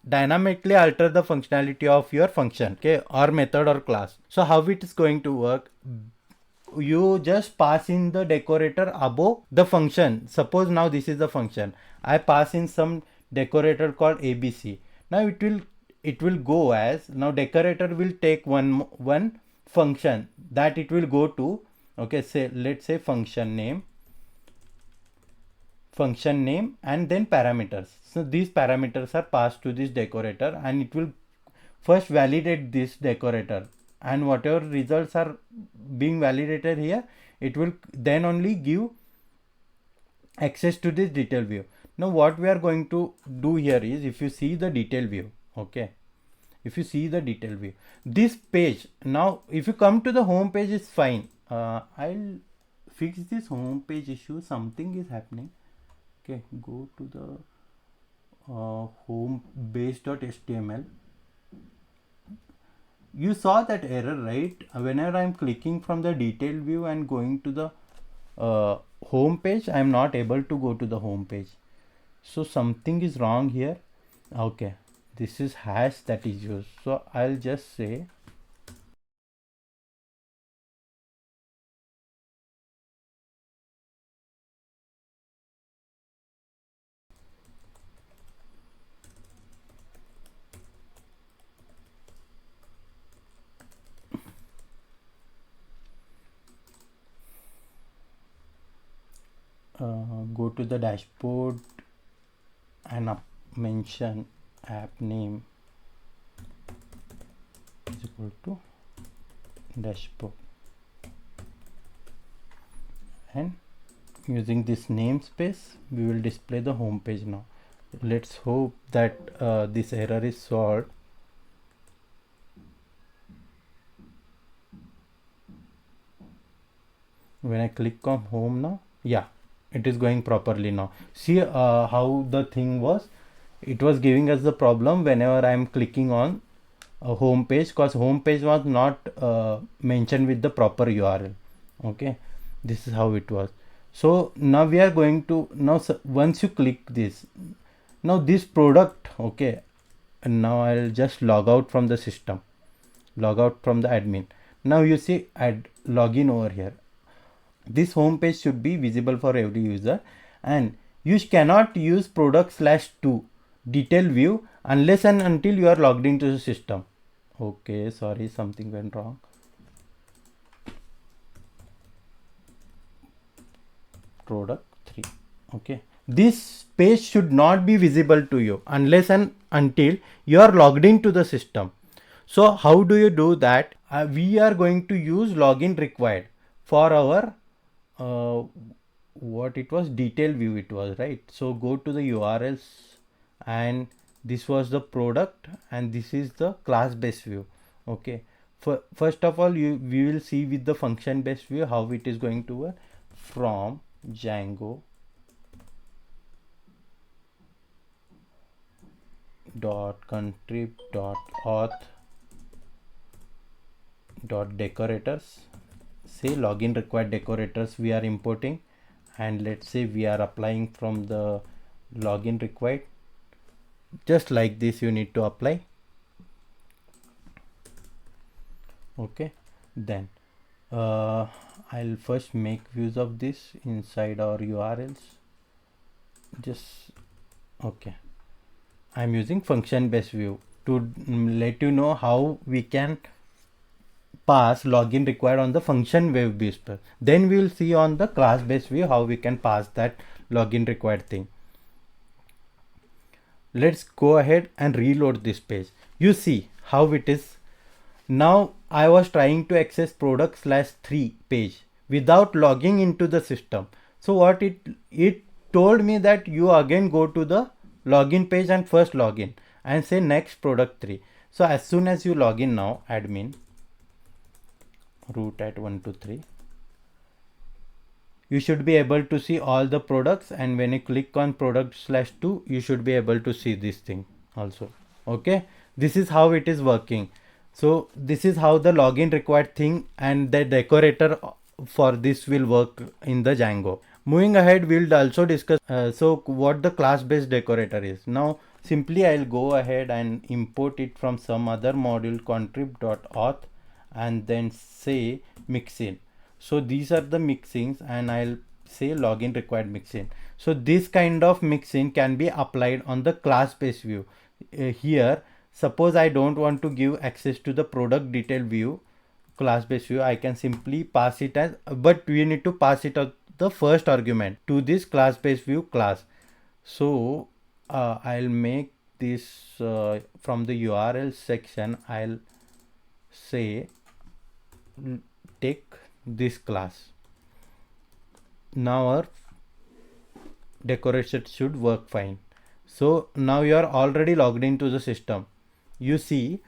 dynamically alter the functionality of your function, okay, or method or class. So how it is going to work? You just pass in the decorator above the function. Suppose now this is the function. I pass in some decorator called ABC. Now it will go as, now decorator will take one function that it will go to, okay, say let's say function name and then parameters. So these parameters are passed to this decorator and it will first validate this decorator, and whatever results are being validated here, it will then only give access to this detail view. Now what we are going to do here is, if you see the detail view, okay, if you see the detail view, this page, now if you come to the home page, is fine. I'll fix this home page issue, something is happening. Okay, go to the home base.html. You saw that error, right? Whenever I'm clicking from the detail view and going to the home page, I'm not able to go to the home page. So something is wrong here. Okay, this is hash that is used. So I'll just say go to the dashboard and mention app name is equal to dashboard, and using this namespace we will display the home page. Now let's hope that this error is solved. When I click on home now, yeah, it is going properly now. See how the thing was, it was giving us the problem whenever I am clicking on a home page, because home page was not mentioned with the proper URL. Okay, this is how it was. So now we are going to, now once you click this, now this product, okay, and now I'll just log out from the system, log out from the admin. Now you see add login over here. This home page should be visible for every user, and you cannot use product/2 detail view unless and until you are logged into the system. Okay, sorry, something went wrong. Product 3. Okay, this page should not be visible to you unless and until you are logged into the system. So how do you do that? We are going to use login required for our what it was, detail view it was, right? So go to the URLs, and this was the product and this is the class based view. Okay, first of all we will see with the function based view how it is going to work. From Django dot contrib dot auth dot decorators, say login required decorators we are importing, and let's say we are applying from the login required, just like this you need to apply. Okay, then I'll first make use of this inside our URLs. Just okay, I'm using function based view to let you know how we can pass login required on the function based. Then we will see on the class based view how we can pass that login required thing. Let's go ahead and reload this page. You see how it is. Now I was trying to access product/3 page without logging into the system. So what it told me that you again go to the login page and first login and say next product 3. So as soon as you log in now, admin root at 123, you should be able to see all the products, and when you click on product/2 you should be able to see this thing also. Okay, this is how it is working. So this is how the login required thing and the decorator for this will work in the Django. Moving ahead, we'll also discuss so what the class based decorator is. Now simply I'll go ahead and import it from some other module contrib.auth and then say mixin. So these are the mixins and I'll say login required mixin. So this kind of mixin can be applied on the class based view. Here suppose I don't want to give access to the product detail view, class based view, I can simply pass it as, but we need to pass it as the first argument to this class based view class. So I'll make this from the URL section, I'll say take this class. Now our decoration should work fine. So now you are already logged into the system. You see,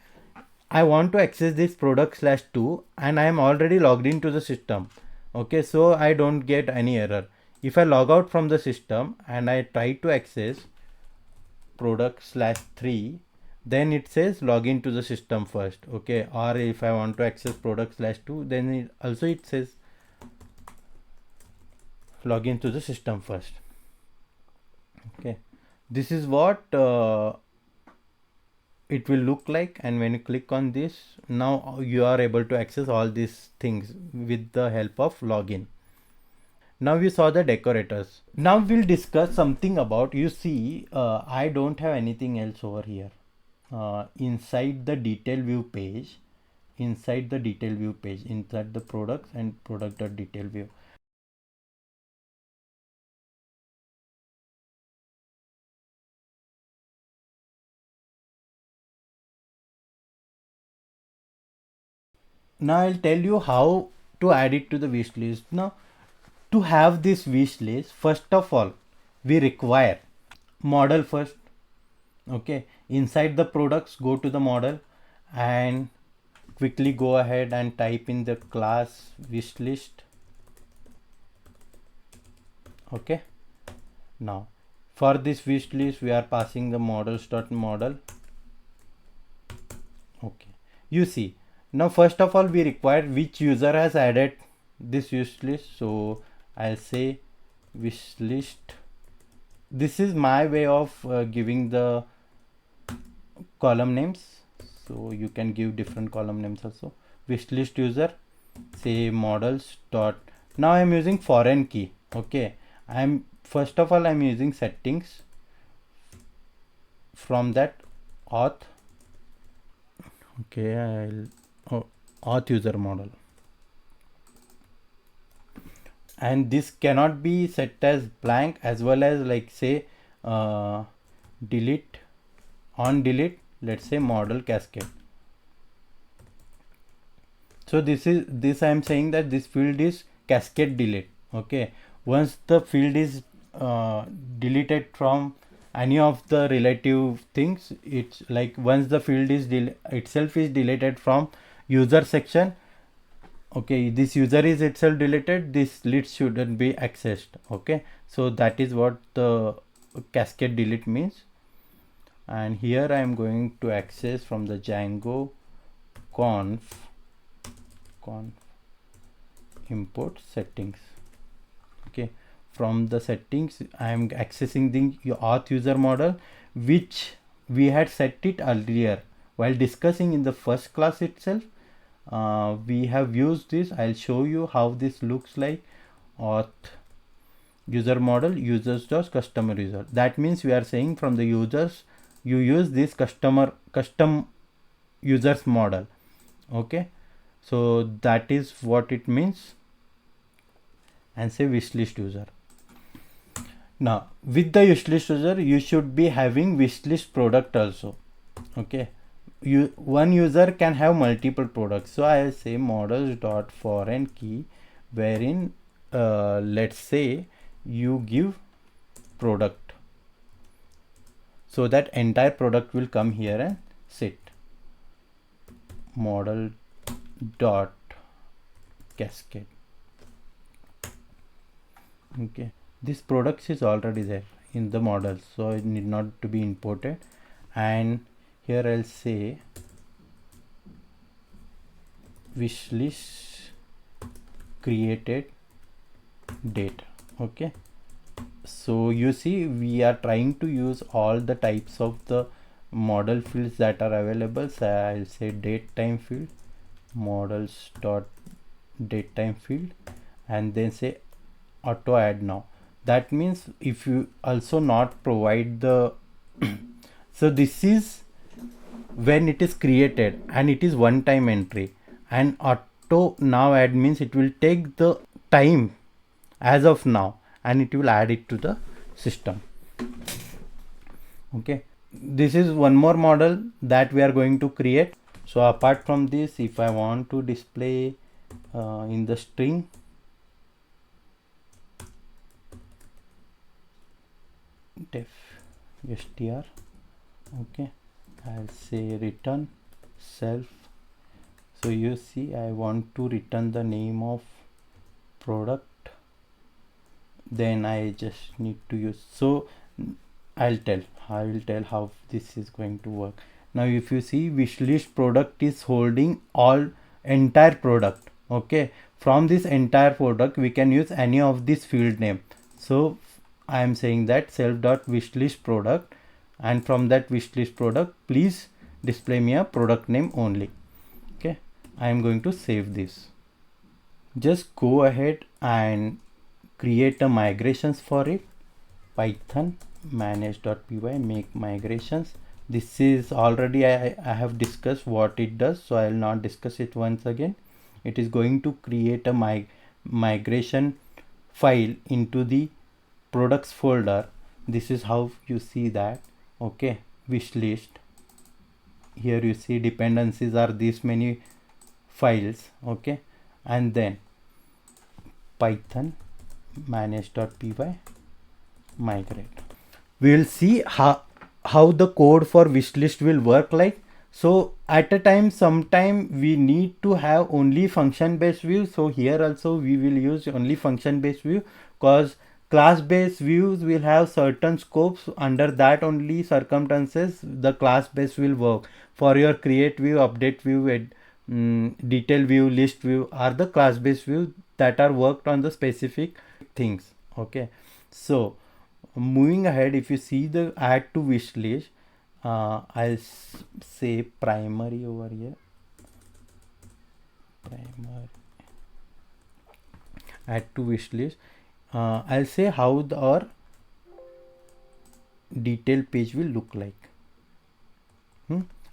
I want to access this product slash 2 and I am already logged into the system. Okay, so I don't get any error. If I log out from the system and I try to access product slash 3, then it says login to the system first. Okay, or if I want to access product slash 2, then it says login to the system first. Okay, this is what it will look like, and when you click on this, now you are able to access all these things with the help of login. Now we saw the decorators. Now we'll discuss something about, you see, I don't have anything else over here. Inside the detail view page, inside the products and product.detail view, now I'll tell you how to add it to the wish list. Now to have this wish list, first of all we require model first. Okay, inside the products, go to the model and quickly go ahead and type in the class wish list. Okay, now for this wish list we are passing the models.model. Okay, you see, now first of all we require which user has added this wish list. So I'll say wish list. This is my way of giving the column names, so you can give different column names also. Wish list user, say models dot, now I am using foreign key. Okay, I'm first of all I'm using settings, from that auth. Okay, auth user model, and this cannot be set as blank, as well as like say delete, on delete, let's say model cascade. So this I am saying that this field is cascade delete. Okay, once the field is deleted from any of the relative things, it's like once the field is itself is deleted from user section. Okay, this user is itself deleted, this list shouldn't be accessed. Okay, so that is what the cascade delete means. And here I am going to access from the Django conf import settings. Okay, from the settings I am accessing the auth user model, which we had set it earlier while discussing in the first class itself. We have used this. I'll show you how this looks like. Auth user model users dot customer user, that means we are saying from the users you use this custom users model. Okay, so that is what it means, and say wishlist user. Now with the wishlist user you should be having wishlist product also. Okay, one user can have multiple products, so I'll say models dot foreign key, wherein let's say you give product, so that entire product will come here and sit. Model dot cascade. Okay, this products is already there in the model, so it need not to be imported. And here I'll say wishlist created date. Okay, so you see we are trying to use all the types of the model fields that are available. So I'll say date time field, models dot date time field, and then say auto add now. That means if you also not provide the so this is when it is created and it is one time entry, and auto now add means it will take the time as of now and it will add it to the system. Okay, this is one more model that we are going to create. So apart from this, if I want to display in the string, def str, okay, I'll say return self. So you see I want to return the name of product, then I just need to use, so I will tell how this is going to work. Now if you see wishlist product is holding all entire product. Okay, from this entire product we can use any of this field name. So I am saying that self dot wishlist product, and from that wishlist product please display me a product name only. Okay, I am going to save this. Just go ahead and create a migrations for it. Python manage.py make migrations. This is already I have discussed what it does, so I will not discuss it once again. It is going to create a migration file into the products folder. This is how you see that. Okay, wish list. Here you see dependencies are this many files. Okay, and then Python manage.py migrate. We will see how the code for wishlist will work like. So at a time, sometime we need to have only function based view. So here also we will use only function based view, because class based views will have certain scopes. Under that only circumstances the class based will work. For your create view, update view, detail view, list view are the class based view that are worked on the specific things. Okay, so moving ahead, if you see the add to wish list, I'll say primary over here, primary add to wish list. I'll say how our detail page will look like.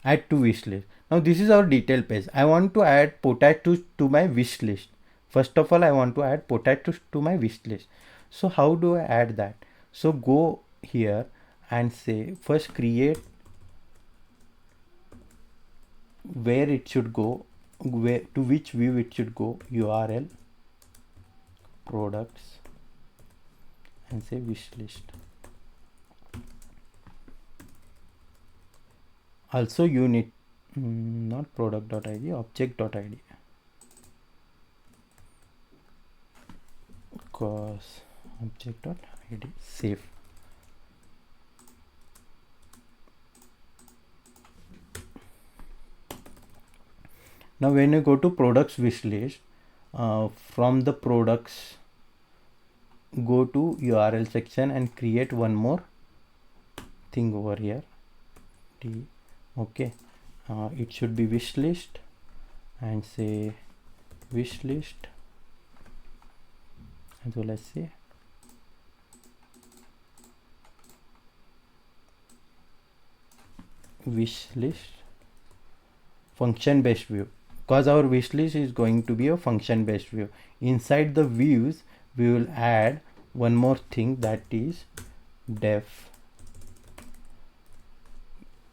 Add to wish list. Now this is our detail page. I want to add potatoes to my wish list. First of all, I want to add potatoes to my wish list. So how do I add that? So go here and say first create where it should go, where to which view it should go, URL products, and say wish list. Also you need not product.id, object.id, because object.id save. Now when you go to products wish list, from the products go to URL section and create one more thing over here. Okay, it should be wish list, and say wish list, as well as say wish list function based view, because our wish list is going to be a function based view. Inside the views we will add one more thing, that is def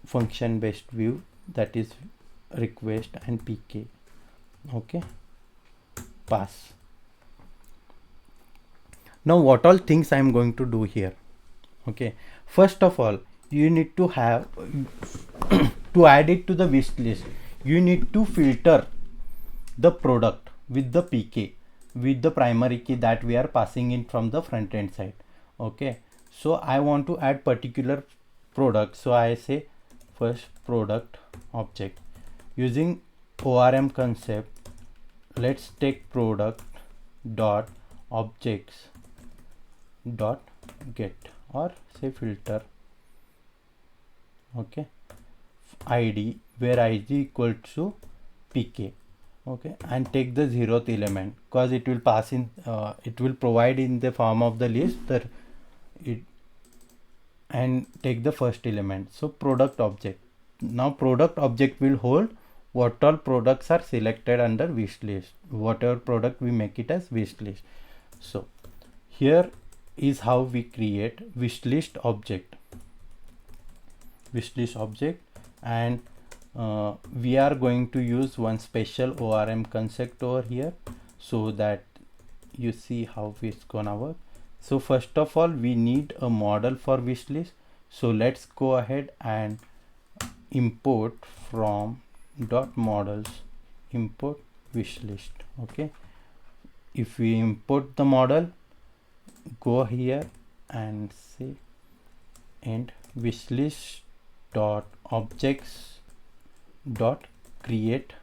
function based view, that is request and pk. Okay, pass. Now what all things I am going to do here? Okay, first of all you need to have to add it to the wish list, you need to filter the product with the pk, with the primary key that we are passing in from the front end side. Okay, so I want to add particular product, so I say first product object using ORM concept. Let's take product dot objects dot get, or say filter, okay, id, where id equal to pk, okay, and take the 0th element, because it will pass in, it will provide in the form of the list that it, and take the first element. So product object, now product object will hold what all products are selected under wish list, whatever product we make it as wish list. So here is how we create wish list object, and we are going to use one special ORM concept over here, so that you see how it's gonna work. So first of all, we need a model for wish list. So let's go ahead and import from dot models, import wish list. Okay, if we import the model, go here and say and wishlist dot objects dot create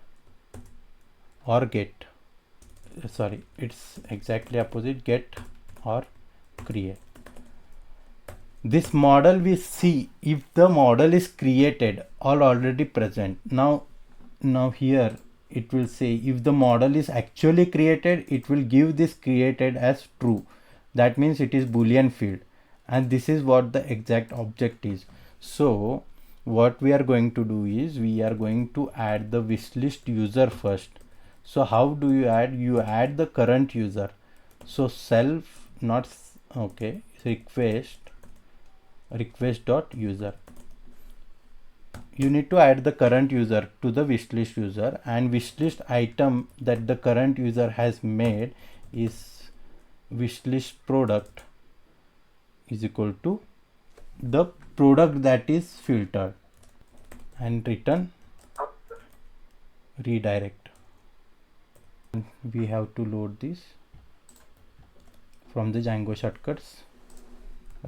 or get, sorry, it's exactly opposite, get or create. This model we see if the model is created or already present. Now here it will say if the model is actually created, it will give this created as true. That means it is boolean field, and this is what the exact object is. So what we are going to do is we are going to add the wishlist user first. So how do you add? You add the current user. So self, not okay, request dot user. You need to add the current user to the wishlist user, and wishlist item that the current user has made is wishlist product is equal to the product that is filtered, and return redirect. And we have to load this from the Django shortcuts,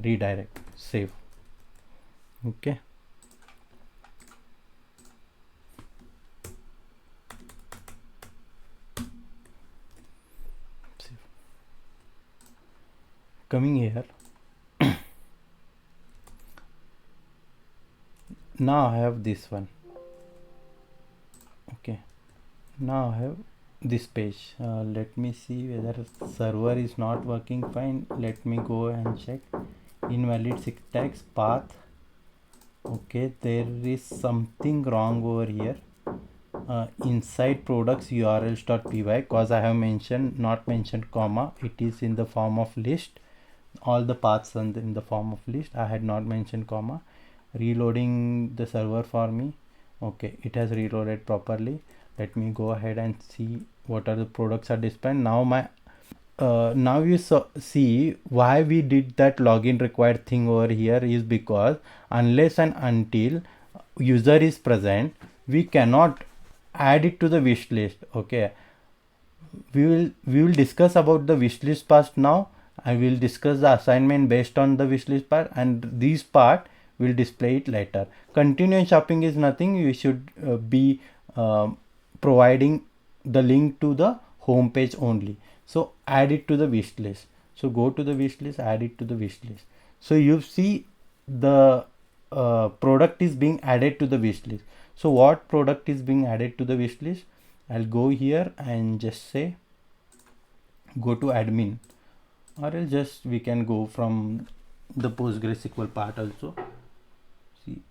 redirect, save. Okay, save. Coming here, now I have this one. Okay, now I have this page. Let me see whether server is not working fine. Let me go and check. Invalid syntax path. Okay, there is something wrong over here. Inside products urls.py, because I have not mentioned comma, it is in the form of list, all the paths in the form of list. I had not mentioned comma. Reloading the server for me. Okay, it has reloaded properly. Let me go ahead and see what are the products are displayed. Now now you see why we did that login required thing over here is because unless and until user is present, we cannot add it to the wish list. Okay, we will discuss about the wish list part now. I will discuss the assignment based on the wish list part, and this part will display it later. Continuous shopping is nothing. You should be providing the link to the home page only. So add it to the wish list. So go to the wish list, add it to the wish list. So you see the product is being added to the wish list. So what product is being added to the wish list? I'll go here and just say go to admin, or else just we can go from the PostgreSQL part also. See,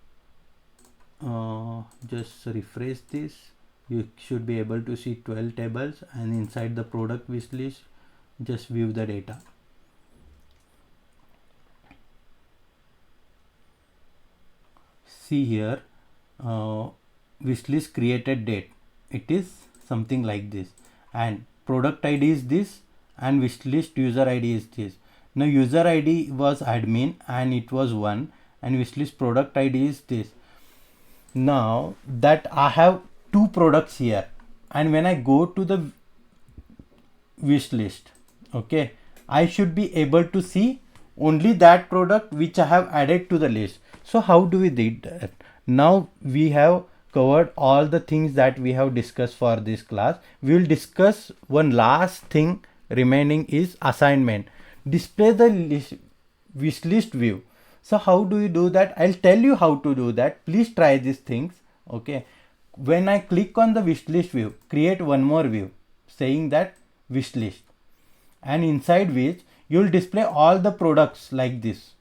just refresh this. You should be able to see 12 tables, and inside the product wish list just view the data. See here, wish list created date, it is something like this, and product ID is this, and wish list user ID is this. Now user ID was admin and it was 1, and wish list product ID is this. Now that I have 2 products here, and when I go to the wish list, okay, I should be able to see only that product which I have added to the list. So how do we do that? Now we have covered all the things that we have discussed for this class. We will discuss one last thing remaining is assignment. display the wish list view. So how do you do that? I'll tell you how to do that. Please try these things. Okay. When I click on the wish list view, create one more view saying that wish list, and inside which you'll display all the products like this.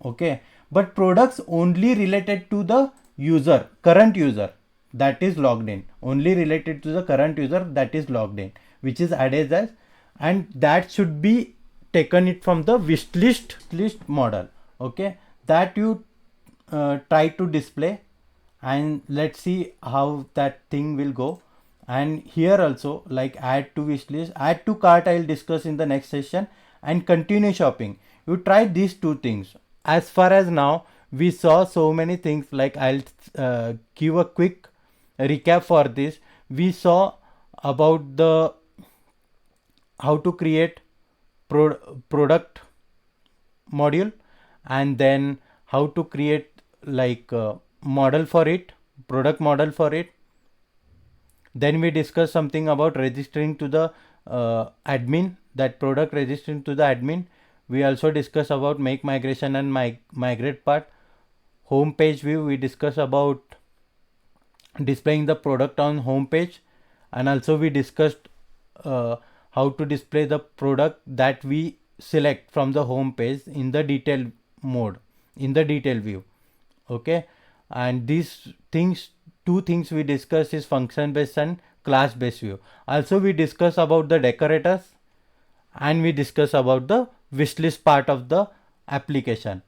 Okay, but products only related to the user, current user that is logged in, only related to the current user that is logged in, which is added as, and that should be taken it from the wish list model. Okay, that you try to display, and let's see how that thing will go. And here also, like add to wish list, add to cart, I'll discuss in the next session, and continue shopping. You try these two things. As far as now we saw so many things, like I'll give a quick recap for this. We saw about the how to create product module, and then how to create like model for it, product model for it. Then we discuss something about registering to the admin, that product registering to the admin. We also discuss about make migration and migrate part. Home page view, we discuss about displaying the product on home page, and also we discussed how to display the product that we select from the home page in the detail mode, in the detail view. Okay, and these things, two things we discuss is function based and class based view. Also we discuss about the decorators, and we discuss about the wishlist part of the application.